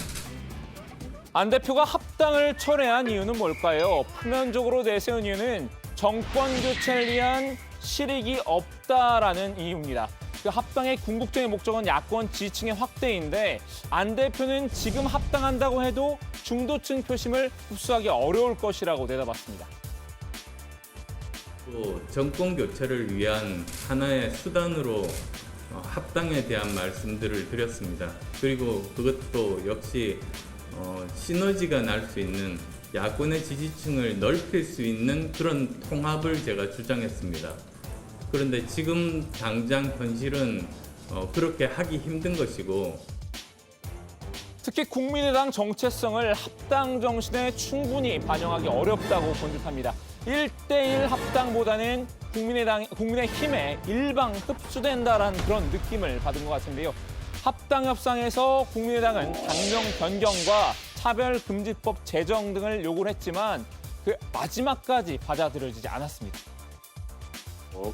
안 대표가 합당을 철회한 이유는 뭘까요? 표면적으로 내세운 이유는 정권 교체를 위한 실익이 없다라는 이유입니다. 그 합당의 궁극적인 목적은 야권 지지층의 확대인데 안 대표는 지금 합당한다고 해도 중도층 표심을 흡수하기 어려울 것이라고 내다봤습니다. 또 정권 교체를 위한 하나의 수단으로 합당에 대한 말씀들을 드렸습니다. 그리고 그것도 역시 시너지가 날 수 있는 야권의 지지층을 넓힐 수 있는 그런 통합을 제가 주장했습니다. 그런데 지금 당장 현실은 그렇게 하기 힘든 것이고 특히 국민의당 정체성을 합당 정신에 충분히 반영하기 어렵다고 본 듯합니다. 1대1 합당보다는 국민의힘에 일방 흡수된다라는 그런 느낌을 받은 것 같은데요. 합당 협상에서 국민의당은 당명 변경과 차별금지법 제정 등을 요구를 했지만 그 마지막까지 받아들여지지 않았습니다.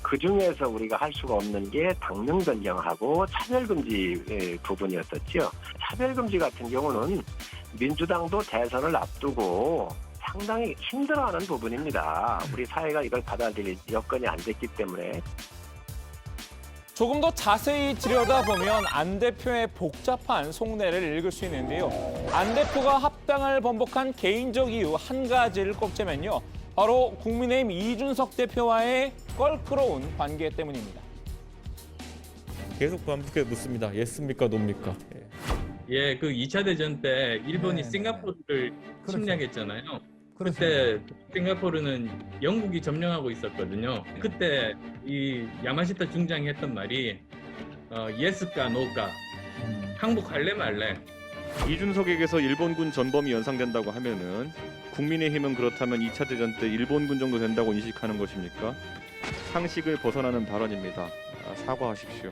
그 중에서 우리가 할 수가 없는 게 당명 변경하고 차별금지 부분이었었죠. 차별금지 같은 경우는 민주당도 대선을 앞두고 상당히 힘들어하는 부분입니다. 우리 사회가 이걸 받아들일 여건이 안 됐기 때문에. 조금 더 자세히 들여다보면 안 대표의 복잡한 속내를 읽을 수 있는데요. 안 대표가 합당을 번복한 개인적 이유 한 가지를 꼽자면요. 바로 국민의힘 이준석 대표와의 껄끄러운 관계 때문입니다. 계속 반복해서 묻습니다. 예습니까, 노입니까? 예, 그 2차 대전 때 일본이 싱가포르를 침략했잖아요. 그때 싱가포르는 영국이 점령하고 있었거든요. 그때 이 야마시타 중장이 했던 말이 예스까 노까 항복할래 말래. 이준석에게서 일본군 전범이 연상된다고 하면은 국민의힘은 그렇다면 2차 대전 때 일본군 정도 된다고 인식하는 것입니까? 상식을 벗어나는 발언입니다. 사과하십시오.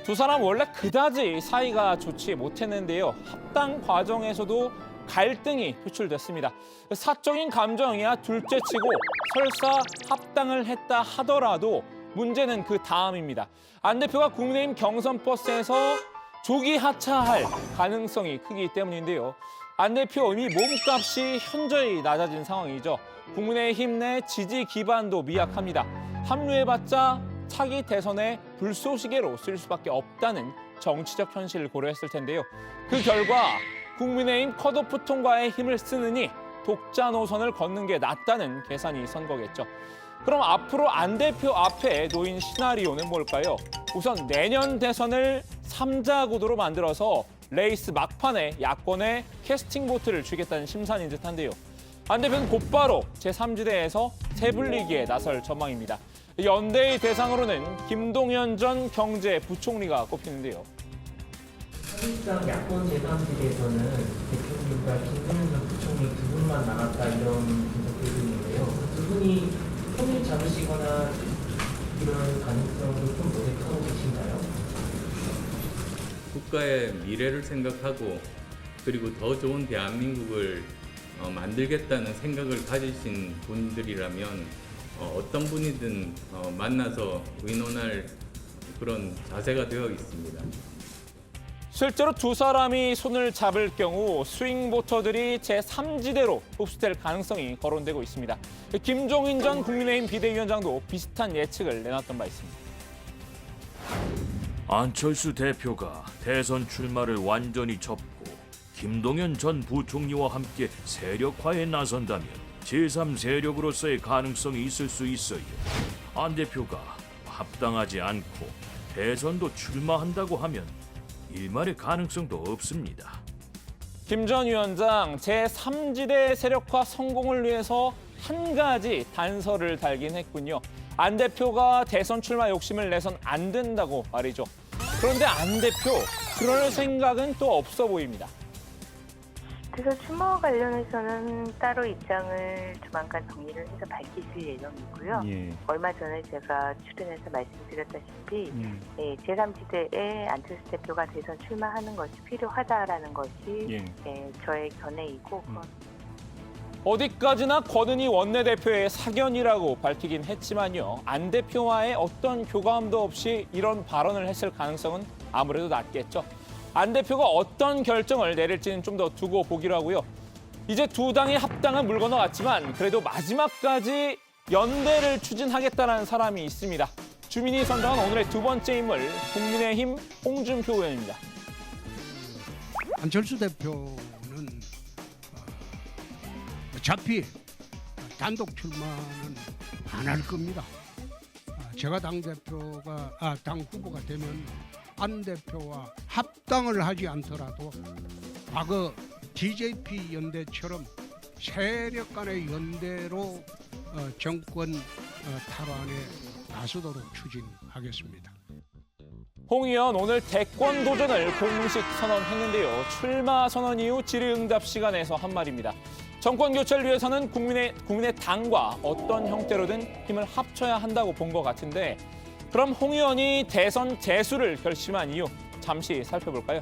두 사람 원래 그다지 사이가 좋지 못했는데요. 합당 과정에서도 갈등이 표출됐습니다. 사적인 감정이야 둘째치고 설사 합당을 했다 하더라도 문제는 그 다음입니다. 안 대표가 국민의힘 경선 버스에서 조기 하차할 가능성이 크기 때문인데요. 안 대표 이미 몸값이 현저히 낮아진 상황이죠. 국민의힘 내 지지 기반도 미약합니다. 합류해봤자 차기 대선의 불쏘시개로 쓸 수밖에 없다는 정치적 현실을 고려했을 텐데요. 그 결과 국민의힘 컷오프 통과에 힘을 쓰느니 독자 노선을 걷는 게 낫다는 계산이 선 거겠죠. 그럼 앞으로 안 대표 앞에 놓인 시나리오는 뭘까요? 우선 내년 대선을 3자 구도로 만들어서 레이스 막판에 야권에 캐스팅 보트를 주겠다는 심산인 듯한데요. 안 대표는 곧바로 제3지대에서 세불리기에 나설 전망입니다. 연대의 대상으로는 김동연 전 경제부총리가 꼽히는데요. 사실상 야권 제3지대에서는 대표님과 김동연 전 부총리 두 분만 남았다 이런 분석들이 있는데요. 두 분이 손을 잡으시거나 이런 가능성도 좀 모색하고 계신가요? 국가의 미래를 생각하고 그리고 더 좋은 대한민국을 만들겠다는 생각을 가지신 분들이라면 어떤 분이든 만나서 의논할 그런 자세가 되어 있습니다. 실제로 두 사람이 손을 잡을 경우 스윙 보터들이 제3지대로 흡수될 가능성이 거론되고 있습니다. 김종인 전 국민의힘 비대위원장도 비슷한 예측을 내놨던 바 있습니다. 안철수 대표가 대선 출마를 완전히 접고 김동연 전 부총리와 함께 세력화에 나선다면 제3세력으로서의 가능성이 있을 수 있어요. 안 대표가 합당하지 않고 대선도 출마한다고 하면 일말의 가능성도 없습니다. 김 전 위원장 제3지대 세력화 성공을 위해서 한 가지 단서를 달긴 했군요. 안 대표가 대선 출마 욕심을 내선 안 된다고 말이죠. 그런데 안 대표 그럴 생각은 또 없어 보입니다. 그래서 출마와 관련해서는 따로 입장을 조만간 정리를 해서 밝히실 예정이고요. 예. 얼마 전에 제가 출연해서 말씀드렸다시피 제3지대에 안철수 대표가 대선 출마하는 것이 필요하다라는 것이 저의 견해이고 어디까지나 권은희 원내대표의 사견이라고 밝히긴 했지만요. 안 대표와의 어떤 교감도 없이 이런 발언을 했을 가능성은 아무래도 낮겠죠. 안 대표가 어떤 결정을 내릴지는 좀 더 두고 보기로 하고요. 이제 두 당의 합당은 물 건너갔지만 그래도 마지막까지 연대를 추진하겠다는 사람이 있습니다. 주민이 선정한 오늘의 두 번째 인물, 국민의힘 홍준표 의원입니다. 안철수 대표는 어차피 단독 출마는 안 할 겁니다. 제가 당 후보가 되면 안 대표와 합당을 하지 않더라도 과거 DJP 연대처럼 세력 간의 연대로 정권 탈환에 나서도록 추진하겠습니다. 홍 의원 오늘 대권 도전을 공식 선언했는데요. 출마 선언 이후 질의응답 시간에서 한 말입니다. 정권 교체를 위해서는 국민의 당과 어떤 형태로든 힘을 합쳐야 한다고 본 것 같은데 그럼 홍 의원이 대선 재수를 결심한 이유 잠시 살펴볼까요?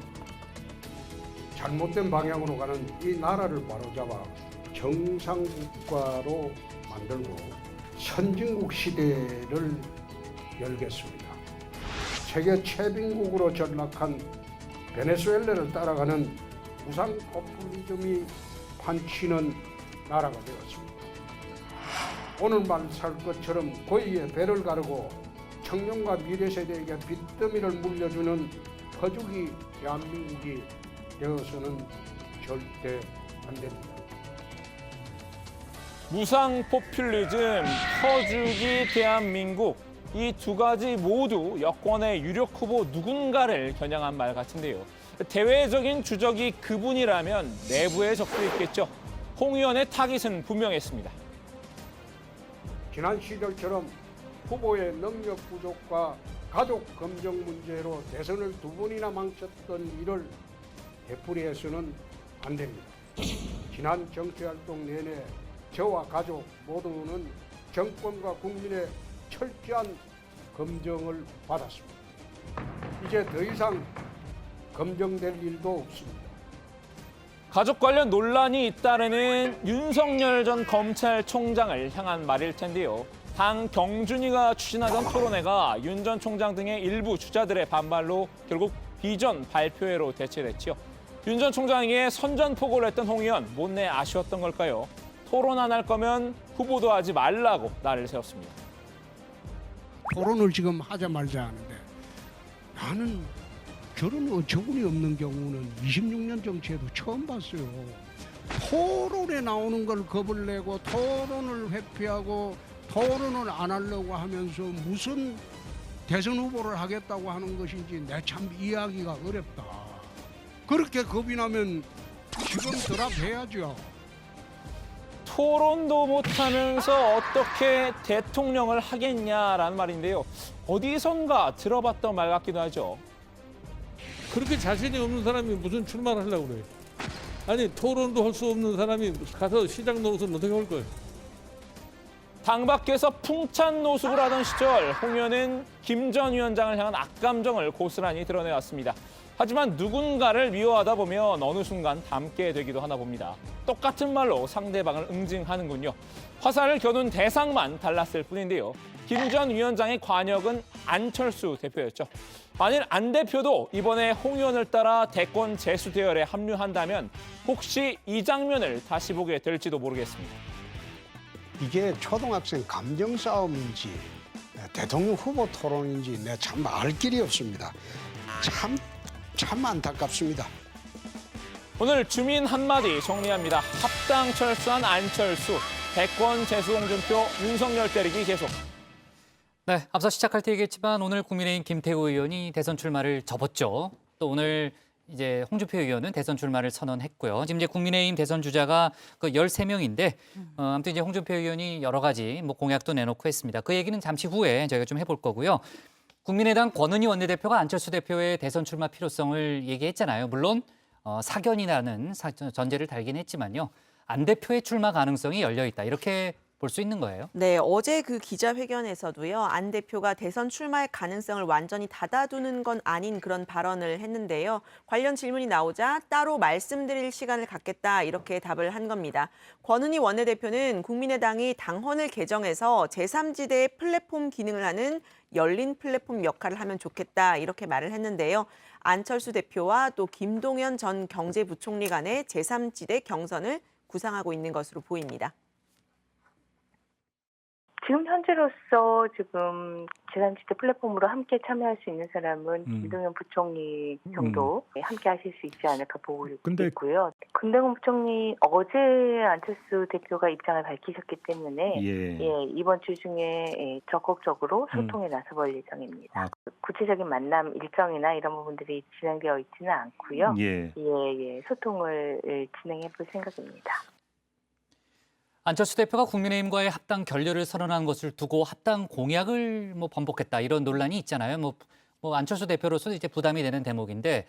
잘못된 방향으로 가는 이 나라를 바로잡아 정상국가로 만들고 선진국 시대를 열겠습니다. 세계 최빈국으로 전락한 베네수엘라를 따라가는 우상 포퓰리즘이 판치는 나라가 되었습니다. 오늘만 살 것처럼 고의의 배를 가르고 청년과 미래 세대에게 빚더미를 물려주는 퍼주기 대한민국이 되어서는 절대 안 됩니다. 무상 포퓰리즘, 퍼주기 대한민국 이 두 가지 모두 여권의 유력 후보 누군가를 겨냥한 말 같은데요. 대외적인 주적이 그분이라면 내부의 적도 있겠죠. 홍 의원의 타깃은 분명했습니다. 지난 시절처럼 후보의 능력 부족과 가족 검증 문제로 대선을 두 번이나 망쳤던 일을 되풀이해서는 안 됩니다. 지난 정치활동 내내 저와 가족 모두는 정권과 국민의 철저한 검증을 받았습니다. 이제 더 이상 검증될 일도 없습니다. 가족 관련 논란이 잇따르는 윤석열 전 검찰총장을 향한 말일 텐데요. 당 경준이가 추진하던 토론회가 윤 전 총장 등의 일부 주자들의 반발로 결국 비전 발표회로 대체됐죠. 윤 전 총장에게 선전포고를 했던 홍 의원, 못내 아쉬웠던 걸까요? 토론 안 할 거면 후보도 하지 말라고 날을 세웠습니다. 토론을 지금 하자 말자 하는데 나는 저런 어처구니 없는 경우는 26년 정치에도 처음 봤어요. 토론에 나오는 걸 겁을 내고 토론을 회피하고 토론을 안 하려고 하면서 무슨 대선 후보를 하겠다고 하는 것인지 내 참 이해하기가 어렵다. 그렇게 겁이 나면 지금 드랍해야죠. 토론도 못하면서 어떻게 대통령을 하겠냐라는 말인데요. 어디선가 들어봤던 말 같기도 하죠. 그렇게 자신이 없는 사람이 무슨 출마를 하려고 그래요. 아니 토론도 할 수 없는 사람이 가서 시장 노릇은 어떻게 할 거예요. 당 밖에서 풍찬 노숙을 하던 시절 홍 의원은 김 전 위원장을 향한 악감정을 고스란히 드러내왔습니다. 하지만 누군가를 미워하다 보면 어느 순간 닮게 되기도 하나 봅니다. 똑같은 말로 상대방을 응징하는군요. 화살을 겨눈 대상만 달랐을 뿐인데요. 김 전 위원장의 관역은 안철수 대표였죠. 만일 안 대표도 이번에 홍 의원을 따라 대권 재수 대열에 합류한다면 혹시 이 장면을 다시 보게 될지도 모르겠습니다. 이게 초등학생 감정 싸움인지 대통령 후보 토론인지 내가 참 알 길이 없습니다. 참 안타깝습니다. 오늘 주민 한마디 정리합니다. 합당 철수한 안철수, 대권 재수 홍준표, 윤석열 때리기 계속. 네, 앞서 시작할 때 얘기했지만 오늘 국민의힘 김태우 의원이 대선 출마를 접었죠. 또 오늘 이제 홍준표 의원은 대선 출마를 선언했고요. 지금 이제 국민의힘 대선 주자가 그 13명인데 아무튼 이제 홍준표 의원이 여러 가지 뭐 공약도 내놓고 했습니다. 그 얘기는 잠시 후에 저희가 좀 해볼 거고요. 국민의당 권은희 원내대표가 안철수 대표의 대선 출마 필요성을 얘기했잖아요. 물론 사견이라는 전제를 달긴 했지만요. 안 대표의 출마 가능성이 열려 있다. 이렇게 볼 수 있는 거예요. 네, 어제 그 기자회견에서도요. 안 대표가 대선 출마의 가능성을 완전히 닫아두는 건 아닌 그런 발언을 했는데요. 관련 질문이 나오자 따로 말씀드릴 시간을 갖겠다 이렇게 답을 한 겁니다. 권은희 원내대표는 국민의당이 당헌을 개정해서 제3지대의 플랫폼 기능을 하는 열린 플랫폼 역할을 하면 좋겠다 이렇게 말을 했는데요. 안철수 대표와 또 김동연 전 경제부총리 간의 제3지대 경선을 구상하고 있는 것으로 보입니다. 지금 현재로서 지금 제3지대 플랫폼으로 함께 참여할 수 있는 사람은 김동연 부총리 정도 함께 하실 수 있지 않을까 보고 있고요. 김동연 부총리 어제 안철수 대표가 입장을 밝히셨기 때문에 이번 주 중에 적극적으로 소통에 나서볼 예정입니다. 구체적인 만남 일정이나 이런 부분들이 진행되어 있지는 않고요. 소통을 진행해 볼 생각입니다. 안철수 대표가 국민의힘과의 합당 결렬을 선언한 것을 두고 합당 공약을 뭐 번복했다 이런 논란이 있잖아요. 뭐 안철수 대표로서 이제 부담이 되는 대목인데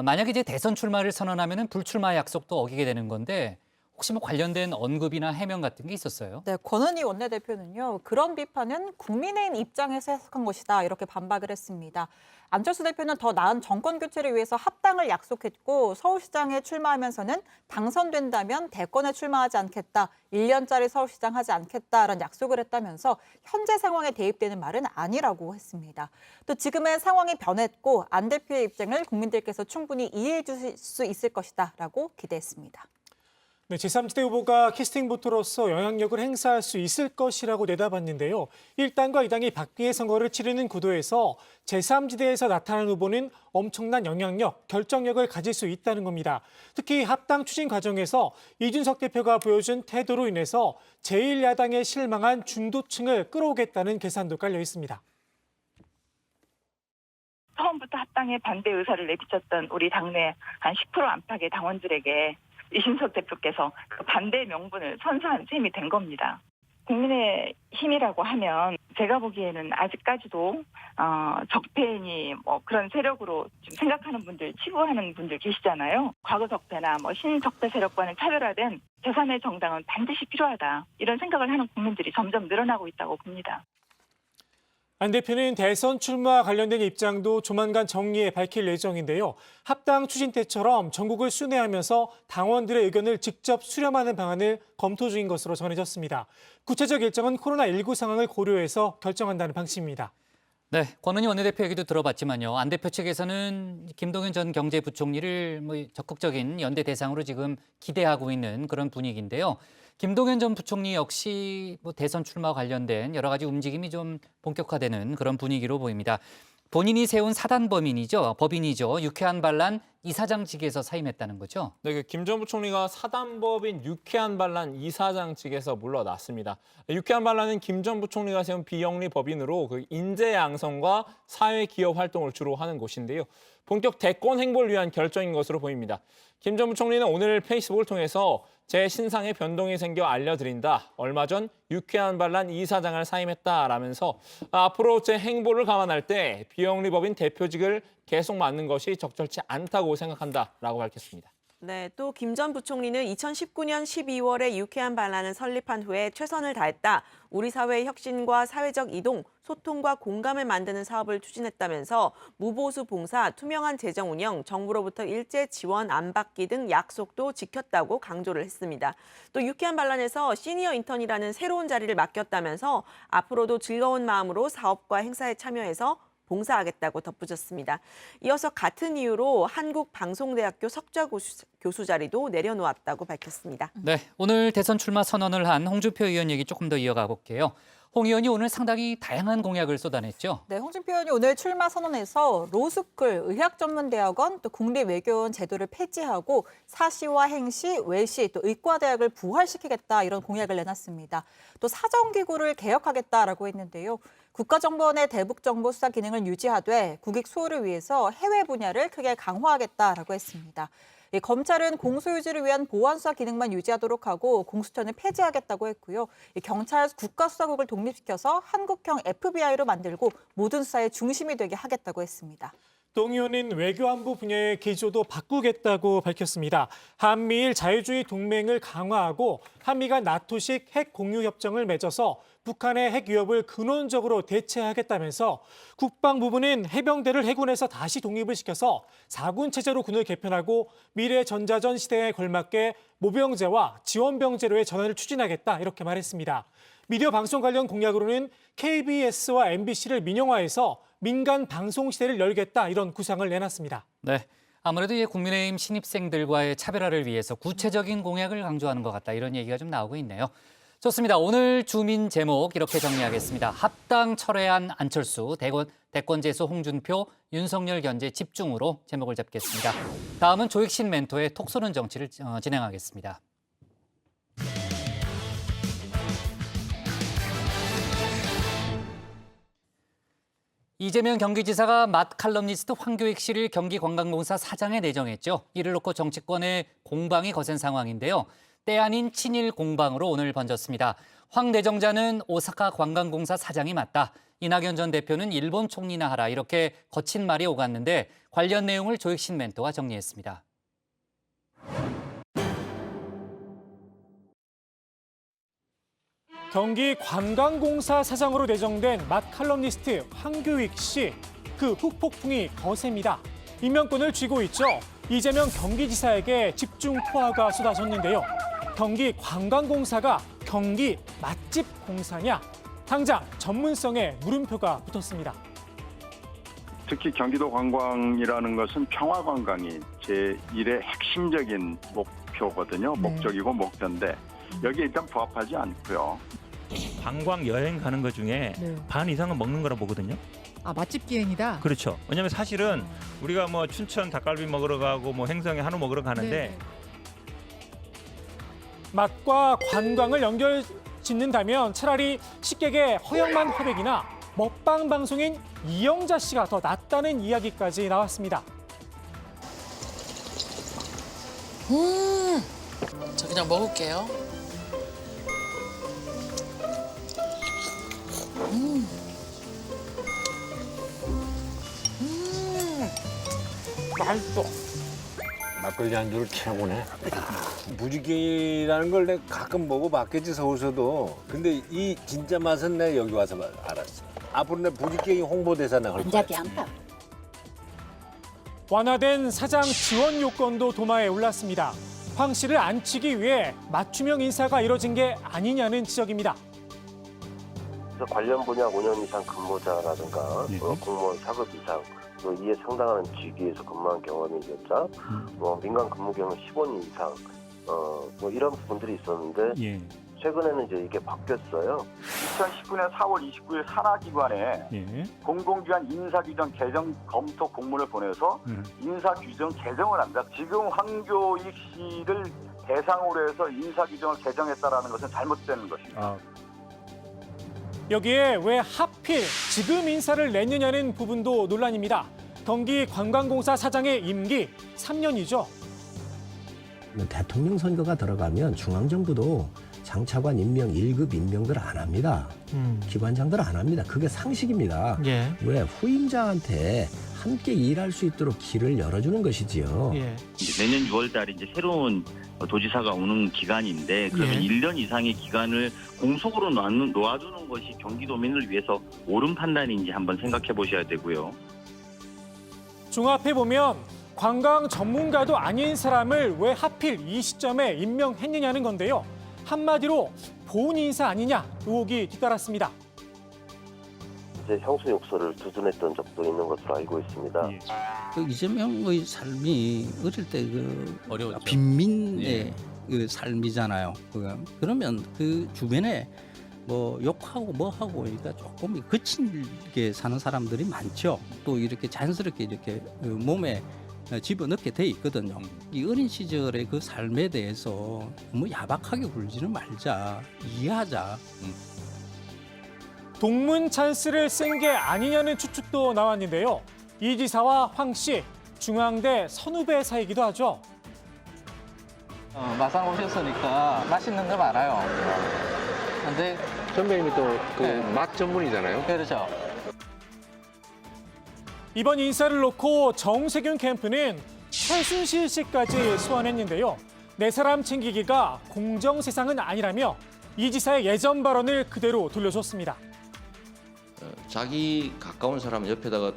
만약에 이제 대선 출마를 선언하면은 불출마 약속도 어기게 되는 건데 혹시 뭐 관련된 언급이나 해명 같은 게 있었어요? 네, 권은희 원내대표는요. 그런 비판은 국민의힘 입장에서 해석한 것이다 이렇게 반박을 했습니다. 안철수 대표는 더 나은 정권 교체를 위해서 합당을 약속했고 서울시장에 출마하면서는 당선된다면 대권에 출마하지 않겠다. 1년짜리 서울시장 하지 않겠다라는 약속을 했다면서 현재 상황에 대입되는 말은 아니라고 했습니다. 또 지금의 상황이 변했고 안 대표의 입장을 국민들께서 충분히 이해해 주실 수 있을 것이다라고 기대했습니다. 네, 제3지대 후보가 캐스팅 보트로서 영향력을 행사할 수 있을 것이라고 내다봤는데요. 1당과 2당이 박빙의 선거를 치르는 구도에서 제3지대에서 나타난 후보는 엄청난 영향력, 결정력을 가질 수 있다는 겁니다. 특히 합당 추진 과정에서 이준석 대표가 보여준 태도로 인해서 제1야당에 실망한 중도층을 끌어오겠다는 계산도 깔려 있습니다. 처음부터 합당에 반대 의사를 내비쳤던 우리 당내 한 10% 안팎의 당원들에게 이준석 대표께서 그 반대 명분을 선사한 셈이 된 겁니다. 국민의 힘이라고 하면 제가 보기에는 아직까지도 적폐니 뭐 그런 세력으로 좀 생각하는 분들, 치부하는 분들 계시잖아요. 과거 적폐나 뭐 신적폐 세력과는 차별화된 제3의 정당은 반드시 필요하다. 이런 생각을 하는 국민들이 점점 늘어나고 있다고 봅니다. 안 대표는 대선 출마 관련된 입장도 조만간 정리해 밝힐 예정인데요. 합당 추진 때처럼 전국을 순회하면서 당원들의 의견을 직접 수렴하는 방안을 검토 중인 것으로 전해졌습니다. 구체적 일정은 코로나19 상황을 고려해서 결정한다는 방침입니다. 네, 권은희 원내대표 얘기도 들어봤지만요. 안 대표 측에서는 김동연 전 경제부총리를 뭐 적극적인 연대 대상으로 지금 기대하고 있는 그런 분위기인데요. 김동연 전 부총리 역시 뭐 대선 출마 관련된 여러 가지 움직임이 좀 본격화되는 그런 분위기로 보입니다. 본인이 세운 법인이죠. 유쾌한 반란 이사장직에서 사임했다는 거죠. 네, 김 전 부총리가 사단법인 유쾌한 반란 이사장직에서 물러났습니다. 유쾌한 반란은 김 전 부총리가 세운 비영리 법인으로 그 인재 양성과 사회 기업 활동을 주로 하는 곳인데요. 본격 대권 행보를 위한 결정인 것으로 보입니다. 김 전 부총리는 오늘 페이스북을 통해서 제 신상에 변동이 생겨 알려드린다. 얼마 전 유쾌한 반란 이사장을 사임했다라면서 앞으로 제 행보를 감안할 때 비영리법인 대표직을 계속 맡는 것이 적절치 않다고 생각한다라고 밝혔습니다. 네, 또 김 전 부총리는 2019년 12월에 유쾌한 반란을 설립한 후에 최선을 다했다. 우리 사회의 혁신과 사회적 이동, 소통과 공감을 만드는 사업을 추진했다면서 무보수 봉사, 투명한 재정 운영, 정부로부터 일제 지원 안 받기 등 약속도 지켰다고 강조를 했습니다. 또 유쾌한 반란에서 시니어 인턴이라는 새로운 자리를 맡겼다면서 앞으로도 즐거운 마음으로 사업과 행사에 참여해서 봉사하겠다고 덧붙였습니다. 이어서 같은 이유로 한국방송대학교 석좌 교수 자리도 내려놓았다고 밝혔습니다. 네, 오늘 대선 출마 선언을 한 홍준표 의원 얘기 조금 더 이어가 볼게요. 홍 의원이 오늘 상당히 다양한 공약을 쏟아냈죠. 네, 홍준표 의원이 오늘 출마 선언에서 로스쿨, 의학전문대학원, 또 국립외교원 제도를 폐지하고 사시와 행시, 외시, 또 의과대학을 부활시키겠다 이런 공약을 내놨습니다. 또 사정기구를 개혁하겠다라고 했는데요. 국가정보원의 대북정보 수사 기능을 유지하되 국익 수호를 위해서 해외 분야를 크게 강화하겠다라고 했습니다. 검찰은 공소유지를 위한 보안수사 기능만 유지하도록 하고 공수처는 폐지하겠다고 했고요. 경찰 국가수사국을 독립시켜서 한국형 FBI로 만들고 모든 수사의 중심이 되게 하겠다고 했습니다. 동 의원은 외교안보 분야의 기조도 바꾸겠다고 밝혔습니다. 한미일 자유주의 동맹을 강화하고 한미가 나토식 핵 공유 협정을 맺어서 북한의 핵 위협을 근원적으로 대체하겠다면서 국방 부분은 해병대를 해군에서 다시 독립을 시켜서 4군 체제로 군을 개편하고 미래 전자전 시대에 걸맞게 모병제와 지원병제로의 전환을 추진하겠다 이렇게 말했습니다. 미디어 방송 관련 공약으로는 KBS와 MBC를 민영화해서 민간 방송 시대를 열겠다 이런 구상을 내놨습니다. 네, 아무래도 국민의힘 신입생들과의 차별화를 위해서 구체적인 공약을 강조하는 것 같다 이런 얘기가 좀 나오고 있네요. 좋습니다. 오늘 주민 제목 이렇게 정리하겠습니다. 합당 철회한 안철수, 대권 재수 홍준표, 윤석열 견제 집중으로 제목을 잡겠습니다. 다음은 조익신 멘토의 톡 쏘는 정치를 진행하겠습니다. 이재명 경기지사가 맛 칼럼니스트 황교익 씨를 경기관광공사 사장에 내정했죠. 이를 놓고 정치권의 공방이 거센 상황인데요. 때 아닌 친일 공방으로 오늘 번졌습니다. 황 내정자는 오사카 관광공사 사장이 맞다. 이낙연 전 대표는 일본 총리나 하라. 이렇게 거친 말이 오갔는데 관련 내용을 조익신 멘토가 정리했습니다. 경기관광공사 사장으로 내정된 맛 칼럼니스트 황교익 씨. 그 후폭풍이 거셉니다. 임명권을 쥐고 있죠. 이재명 경기지사에게 집중 포화가 쏟아졌는데요. 경기관광공사가 경기 맛집 공사냐? 당장 전문성에 물음표가 붙었습니다. 특히 경기도 관광이라는 것은 평화 관광이 제1의 핵심적인 목표거든요. 목적이고 목표인데 여기에 일단 부합하지 않고요. 관광 여행 가는 것 중에 반 이상은 먹는 거라 보거든요. 아, 맛집 기행이다. 그렇죠. 왜냐하면 사실은 우리가 뭐 춘천 닭갈비 먹으러 가고 뭐 행성에 한우 먹으러 가는데 맛과 관광을 연결 짓는다면 차라리 식객의 허영만 화백이나 먹방 방송인 이영자 씨가 더 낫다는 이야기까지 나왔습니다. 저 그냥 먹을게요. 맛있어. 막걸리 안주를 최고네. 무지개라는 걸 내가 가끔 먹어봤겠지 서울서도. 근데 이 진짜 맛은 내가 여기 와서 알았어. 앞으로 내 무지개 홍보대사 나갈 거야. 완화된 사장 지원 요건도 도마에 올랐습니다. 황 씨를 안치기 위해 맞춤형 인사가 이뤄진 게 아니냐는 지적입니다. 관련 분야 5년 이상 근무자라든가 공무원 4급 이상 또 이에 상당한 직위에서 근무한 경험이 있었죠. 민간 근무 경험 15년 이상 뭐 이런 부분들이 있었는데 최근에는 이제 이게 바뀌었어요. 2019년 4월 29일 산하기관에 공공기관 인사규정 개정 검토 공문을 보내서 인사규정 개정을 합니다. 지금 황교익 씨를 대상으로 해서 인사규정을 개정했다라는 것은 잘못된 것입니다. 여기에 왜 하필 지금 인사를 냈느냐는 부분도 논란입니다. 경기관광공사 사장의 임기 3년이죠. 대통령 선거가 들어가면 중앙정부도 장차관 임명 1급 임명들 안 합니다. 기관장들 안 합니다. 그게 상식입니다. 예. 왜 후임자한테 함께 일할 수 있도록 길을 열어주는 것이지요. 예. 이제 내년 6월 달에 이제 새로운 도지사가 오는 기간인데 그러면 예. 1년 이상의 기간을 공속으로 놓아주는 것이 경기도민을 위해서 옳은 판단인지 한번 생각해 보셔야 되고요. 종합해 보면 관광 전문가도 아닌 사람을 왜 하필 이 시점에 임명했느냐는 건데요. 한마디로 보훈 인사 아니냐 의혹이 뒤따랐습니다. 이제 형수 욕설을 두둔했던 적도 있는 것으로 알고 있습니다. 그 이재명의 삶이 어릴 때 빈민의 그 삶이잖아요. 그러면 그 주변에 뭐 욕하고 뭐 하고 그러니까 조금 거칠게 사는 사람들이 많죠. 또 이렇게 자연스럽게 이렇게 몸에 집어넣게 돼 있거든요. 이 어린 시절의 그 삶에 대해서 너무 야박하게 굴지는 말자, 이해하자. 동문 찬스를 쓴 게 아니냐는 추측도 나왔는데요. 이 지사와 황 씨, 중앙대 선후배 사이기도 하죠. 마산 오셨으니까 맛있는 거 많아요. 근데 선배님이 또 그 맛 전문이잖아요. 그렇죠. 이번 인사를 놓고 정세균 캠프는 최순실 씨까지 소환했는데요. 네 사람 챙기기가 공정 세상은 아니라며 이 지사의 예전 발언을 그대로 돌려줬습니다. 자기 가까운 사람 옆에다가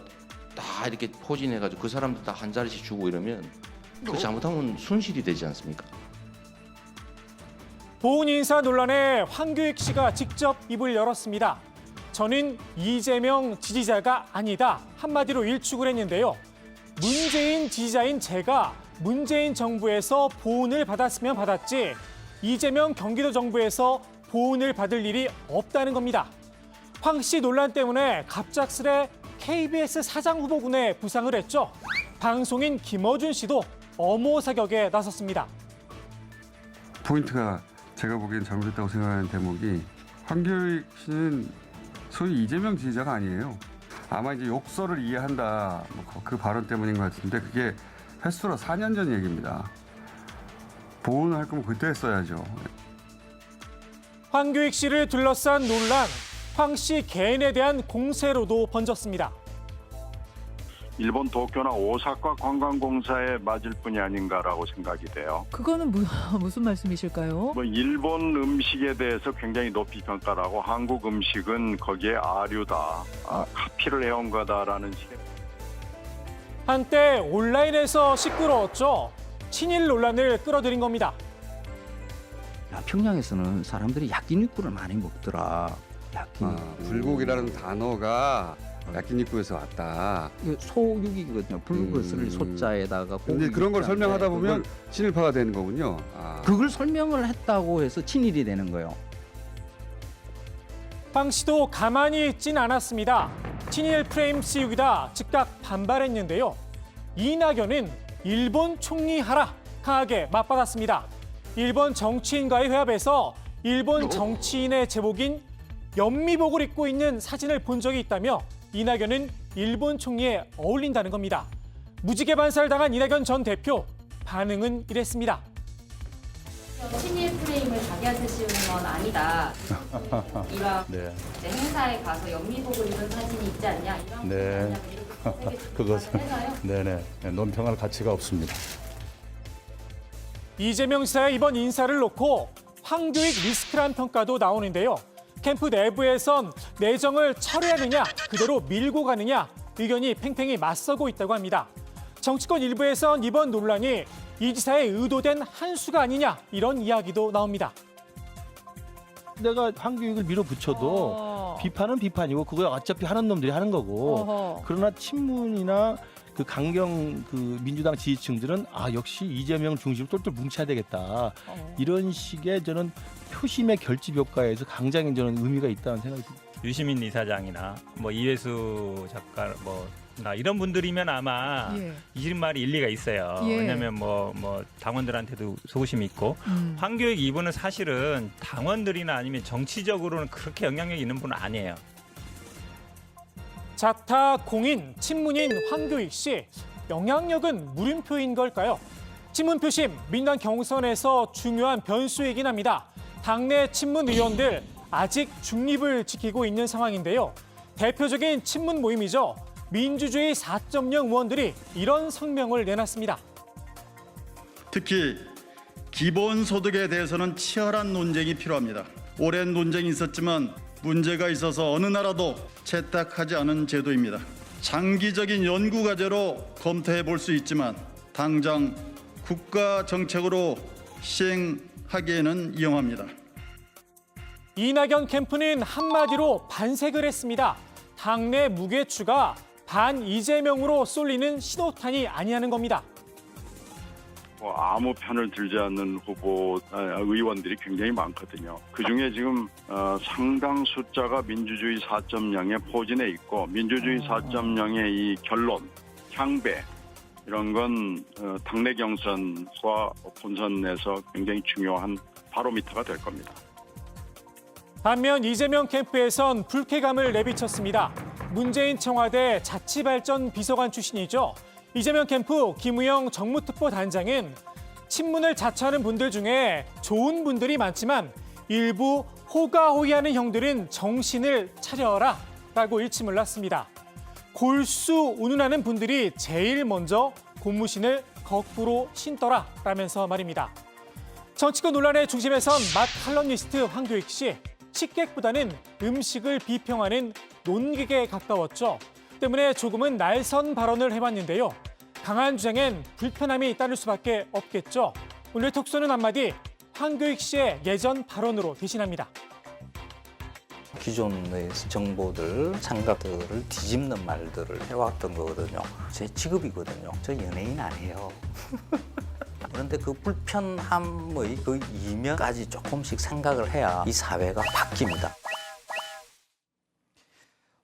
다 이렇게 포진해가지고 그 사람들 다 한 자리씩 주고 이러면 그 잘못하면 손실이 되지 않습니까? 보훈 인사 논란에 황교익 씨가 직접 입을 열었습니다. 저는 이재명 지지자가 아니다. 한마디로 일축을 했는데요. 문재인 지지자인 제가 문재인 정부에서 보훈을 받았으면 받았지 이재명 경기도 정부에서 보훈을 받을 일이 없다는 겁니다. 황 씨 논란 때문에 갑작스레 KBS 사장 후보군에 부상을 했죠. 방송인 김어준 씨도 엄호 사격에 나섰습니다. 포인트가 제가 보기엔 잘못했다고 생각하는 대목이 황교익 씨는 소위 이재명 지지자가 아니에요. 아마 이제 욕설을 이해한다 그 발언 때문인 것 같은데 그게 횟수로 4년 전 얘기입니다. 보훈을 할 거면 그때 했어야죠. 황교익 씨를 둘러싼 논란, 황 씨 개인에 대한 공세로도 번졌습니다. 일본 도쿄나 오사카 관광공사에 맞을 뿐이 아닌가라고 생각이 돼요. 그거는 무슨 말씀이실까요? 뭐 일본 음식에 대해서 굉장히 높이 평가를 하고 한국 음식은 거기에 아류다, 카피를 해온 거다라는 식의. 한때 온라인에서 시끄러웠죠. 친일 논란을 끌어들인 겁니다. 야, 평양에서는 사람들이 야끼니쿠를 많이 먹더라. 불고기라는 단어가 야끼니쿠에서 왔다. 소육이거든요. 불것을 소자에다가 고기. 근데 그런 걸 설명하다 보면 친일파가 되는 거군요. 그걸 설명을 했다고 해서 친일이 되는 거예요. 황 씨도 가만히 있진 않았습니다. 친일 프레임 씌우기다 즉각 반발했는데요. 이낙연은 일본 총리하라 강하게 맞받았습니다. 일본 정치인과의 회합에서 일본 정치인의 제복인 연미복을 입고 있는 사진을 본 적이 있다며 이낙연은 일본 총리에 어울린다는 겁니다. 무지개 반살당한 이낙연 전 대표, 반응은 이랬습니다. 친일 프레임을 자기한테 씌우는 건 아니다. 이런 행사에 가서 연미복을 입은 사진이 있지 않냐. 이런 그것은 네네 논평할 가치가 없습니다. 이재명 지사의 이번 인사를 놓고 황교익 리스크란 평가도 나오는데요. 캠프 내부에선 내정을 철회하느냐 그대로 밀고 가느냐 의견이 팽팽히 맞서고 있다고 합니다. 정치권 일부에선 이번 논란이 이 지사의 의도된 한수가 아니냐 이런 이야기도 나옵니다. 내가 황교익을 밀어붙여도 비판은 비판이고 그거 어차피 하는 놈들이 하는 거고 그러나 친문이나 그 강경 그 민주당 지지층들은 역시 이재명 중심으로 똘똘 뭉쳐야 되겠다. 이런 식의 저는 표심의 결집 효과에서 굉장히 저는 의미가 있다는 생각이 듭니다. 유시민 이사장이나 뭐 이회수 작가 나 이런 분들이면 아마 이 말이 일리가 있어요. 왜냐하면 뭐 당원들한테도 소심이 있고 황교익 이분은 사실은 당원들이나 아니면 정치적으로는 그렇게 영향력이 있는 분은 아니에요. 자타 공인 친문인 황교익 씨 영향력은 물음표인 걸까요? 친문 표심 민당 경선에서 중요한 변수이긴 합니다. 당내 친문 의원들 아직 중립을 지키고 있는 상황인데요. 대표적인 친문 모임이죠. 민주주의 4.0 의원들이 이런 성명을 내놨습니다. 특히 기본소득에 대해서는 치열한 논쟁이 필요합니다. 오랜 논쟁이 있었지만 문제가 있어서 어느 나라도 채택하지 않은 제도입니다. 장기적인 연구 과제로 검토해 볼 수 있지만 당장 국가 정책으로 시행하기에는 위험합니다. 이낙연 캠프는 한마디로 반색을 했습니다. 당내 무게추가 반 이재명으로 쏠리는 신호탄이 아니냐는 겁니다. 아무 편을 들지 않는 의원들이 굉장히 많거든요. 그중에 지금 상당 숫자가 민주주의 4.0의 포진에 있고 민주주의 4.0의 이 결론, 향배 이런 건 당내 경선과 본선에서 굉장히 중요한 바로미터가 될 겁니다. 반면 이재명 캠프에선 불쾌감을 내비쳤습니다. 문재인 청와대 자치발전 비서관 출신이죠. 이재명 캠프 김우영 정무특보 단장은 친문을 자처하는 분들 중에 좋은 분들이 많지만 일부 호가호위하는 형들은 정신을 차려라 라고 일침을 놨습니다. 골수 운운하는 분들이 제일 먼저 고무신을 거꾸로 신더라 라면서 말입니다. 정치권 논란의 중심에선 맛 칼럼니스트 황교익 씨, 식객보다는 음식을 비평하는 논객에 가까웠죠. 때문에 조금은 날선 발언을 해봤는데요. 강한 주장엔 불편함이 따를 수밖에 없겠죠. 오늘 톡쏘는 한마디 황교익 씨의 예전 발언으로 대신합니다. 기존의 정보들, 생각들을 뒤집는 말들을 해왔던 거거든요. 제 직업이거든요. 저 연예인 아니에요. 그런데 그 불편함의 그 이면까지 조금씩 생각을 해야 이 사회가 바뀝니다.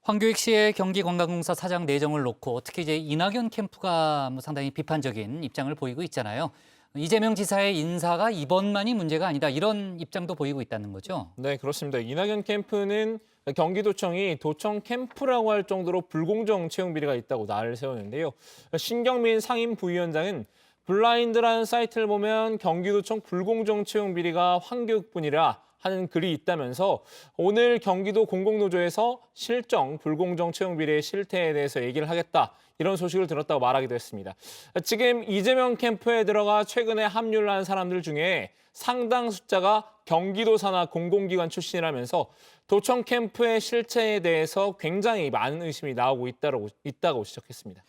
황교익 씨의 경기관광공사 사장 내정을 놓고 특히 이제 이낙연 캠프가 상당히 비판적인 입장을 보이고 있잖아요. 이재명 지사의 인사가 이번만이 문제가 아니다 이런 입장도 보이고 있다는 거죠. 네, 그렇습니다. 이낙연 캠프는 경기도청이 도청 캠프라고 할 정도로 불공정 채용 비리가 있다고 날을 세우는데요. 신경민 상임부위원장은 블라인드라는 사이트를 보면 경기도청 불공정 채용 비리가 황교익뿐이라 하는 글이 있다면서 오늘 경기도 공공노조에서 실정 불공정 채용 비리의 실태에 대해서 얘기를 하겠다. 이런 소식을 들었다고 말하기도 했습니다. 지금 이재명 캠프에 들어가 최근에 합류를 한 사람들 중에 상당 숫자가 경기도 산하 공공기관 출신이라면서 도청 캠프의 실체에 대해서 굉장히 많은 의심이 나오고 있다고 지적했습니다.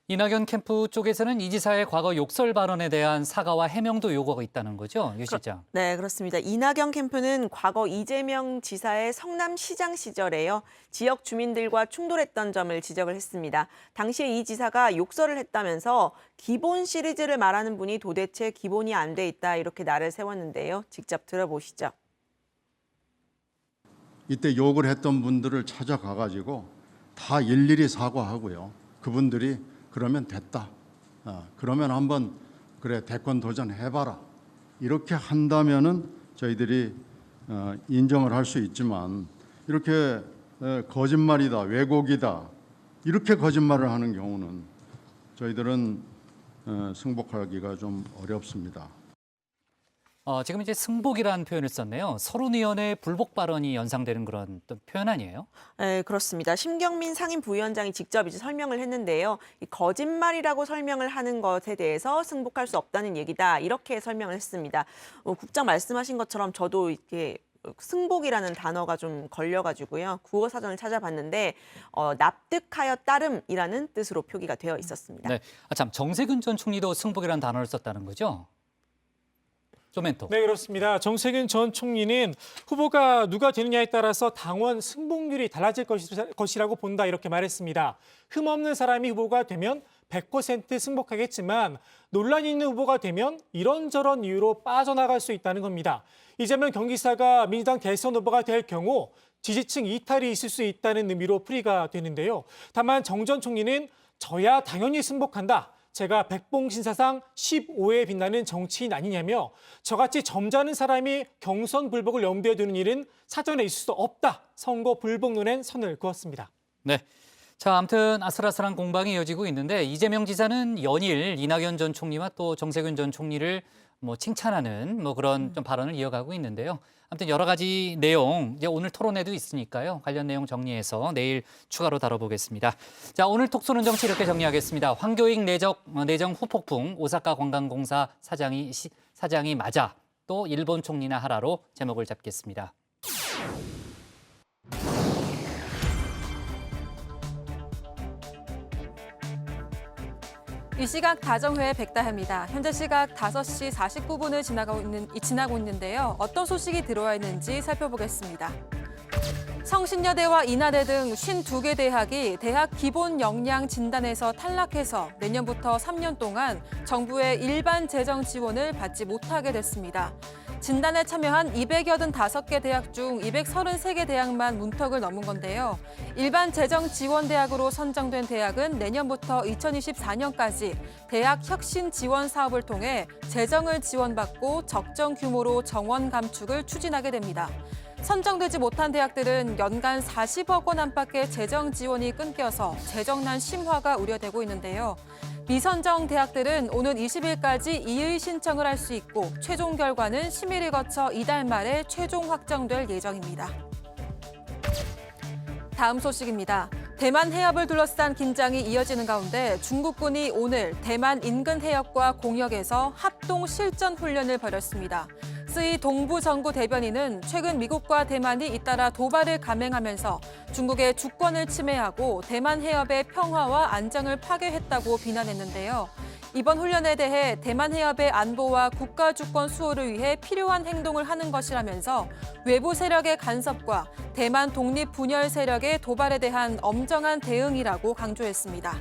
이낙연 캠프 쪽에서는 이 지사의 과거 욕설 발언에 대한 사과와 해명도 요구하고 있다는 거죠, 유 실장. 네, 그렇습니다. 이낙연 캠프는 과거 이재명 지사의 성남시장 시절에요. 지역 주민들과 충돌했던 점을 지적을 했습니다. 당시에 이 지사가 욕설을 했다면서 기본 시리즈를 말하는 분이 도대체 기본이 안 돼 있다 이렇게 날을 세웠는데요. 직접 들어보시죠. 이때 욕을 했던 분들을 찾아가가지고 다 일일이 사과하고요. 그분들이 그러면 됐다. 그러면 한번 그래 대권 도전해봐라. 이렇게 한다면은 저희들이 인정을 할 수 있지만 이렇게 거짓말이다, 왜곡이다 이렇게 거짓말을 하는 경우는 저희들은 승복하기가 좀 어렵습니다. 지금 이제 승복이라는 표현을 썼네요. 서른 의원의 불복 발언이 연상되는 그런 또 표현 아니에요? 네, 그렇습니다. 심경민 상임부위원장이 직접 이제 설명을 했는데요. 이 거짓말이라고 설명을 하는 것에 대해서 승복할 수 없다는 얘기다. 이렇게 설명을 했습니다. 국장 말씀하신 것처럼 저도 이렇게 승복이라는 단어가 좀 걸려가지고요. 국어 사전을 찾아봤는데 납득하여 따름이라는 뜻으로 표기가 되어 있었습니다. 네, 참 정세균 전 총리도 승복이라는 단어를 썼다는 거죠? 조멘토. 네, 그렇습니다. 정세균 전 총리는 후보가 누가 되느냐에 따라서 당원 승복률이 달라질 것이라고 본다 이렇게 말했습니다. 흠없는 사람이 후보가 되면 100% 승복하겠지만 논란이 있는 후보가 되면 이런저런 이유로 빠져나갈 수 있다는 겁니다. 이재명 경기지사가 민주당 대선 후보가 될 경우 지지층 이탈이 있을 수 있다는 의미로 풀이가 되는데요. 다만 정 전 총리는 저야 당연히 승복한다. 제가 백봉신사상 15회에 빛나는 정치인 아니냐며 저같이 점잖은 사람이 경선 불복을 염두에 두는 일은 사전에 있을 수 없다. 선거 불복론엔 선을 그었습니다. 네. 자, 아무튼 아슬아슬한 공방이 이어지고 있는데 이재명 지사는 연일 이낙연 전 총리와 또 정세균 전 총리를 뭐 칭찬하는 뭐 그런 좀 발언을 이어가고 있는데요. 아무튼 여러 가지 내용 이제 오늘 토론회도 있으니까요. 관련 내용 정리해서 내일 추가로 다뤄보겠습니다. 자, 오늘 톡쏘는 정치 이렇게 정리하겠습니다. 황교익 내정 후폭풍 오사카 관광공사 사장이 맞아 또 일본 총리나 하라로 제목을 잡겠습니다. 이 시각 다정회 백다혜입니다. 현재 시각 5시 49분을 지나고 있는데요. 어떤 소식이 들어와 있는지 살펴보겠습니다. 성신여대와 인하대 등 52개 대학이 대학 기본 역량 진단에서 탈락해서 내년부터 3년 동안 정부의 일반 재정 지원을 받지 못하게 됐습니다. 진단에 참여한 285개 대학 중 233개 대학만 문턱을 넘은 건데요. 일반 재정 지원 대학으로 선정된 대학은 내년부터 2024년까지 대학 혁신 지원 사업을 통해 재정을 지원받고 적정 규모로 정원 감축을 추진하게 됩니다. 선정되지 못한 대학들은 연간 40억 원 안팎의 재정 지원이 끊겨서 재정난 심화가 우려되고 있는데요. 미선정 대학들은 오는 20일까지 이의 신청을 할 수 있고 최종 결과는 심의를 거쳐 이달 말에 최종 확정될 예정입니다. 다음 소식입니다. 대만 해협을 둘러싼 긴장이 이어지는 가운데 중국군이 오늘 대만 인근 해역과 공역에서 합동 실전 훈련을 벌였습니다. 스이 동부 정부 대변인은 최근 미국과 대만이 잇따라 도발을 감행하면서 중국의 주권을 침해하고 대만 해협의 평화와 안정을 파괴했다고 비난했는데요. 이번 훈련에 대해 대만 해협의 안보와 국가 주권 수호를 위해 필요한 행동을 하는 것이라면서 외부 세력의 간섭과 대만 독립 분열 세력의 도발에 대한 엄정한 대응이라고 강조했습니다.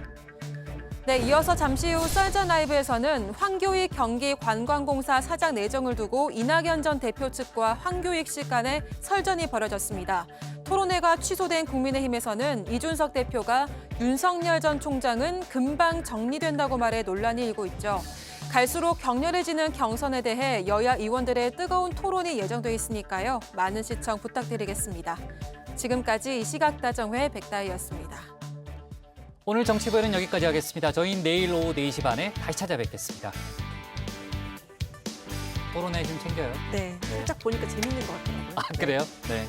네, 이어서 잠시 후 썰전 라이브에서는 황교익 경기관광공사 사장 내정을 두고 이낙연 전 대표 측과 황교익 씨 간의 설전이 벌어졌습니다. 토론회가 취소된 국민의힘에서는 이준석 대표가 윤석열 전 총장은 금방 정리된다고 말해 논란이 일고 있죠. 갈수록 격렬해지는 경선에 대해 여야 의원들의 뜨거운 토론이 예정돼 있으니까요. 많은 시청 부탁드리겠습니다. 지금까지 이 시각 다정회 백다희였습니다. 오늘 정치부에는 여기까지 하겠습니다. 저희는 내일 오후 4시 반에 다시 찾아뵙겠습니다. 토론회 좀 챙겨요. 네, 살짝 보니까 재밌는 것 같더라고요. 아, 그래요? 네.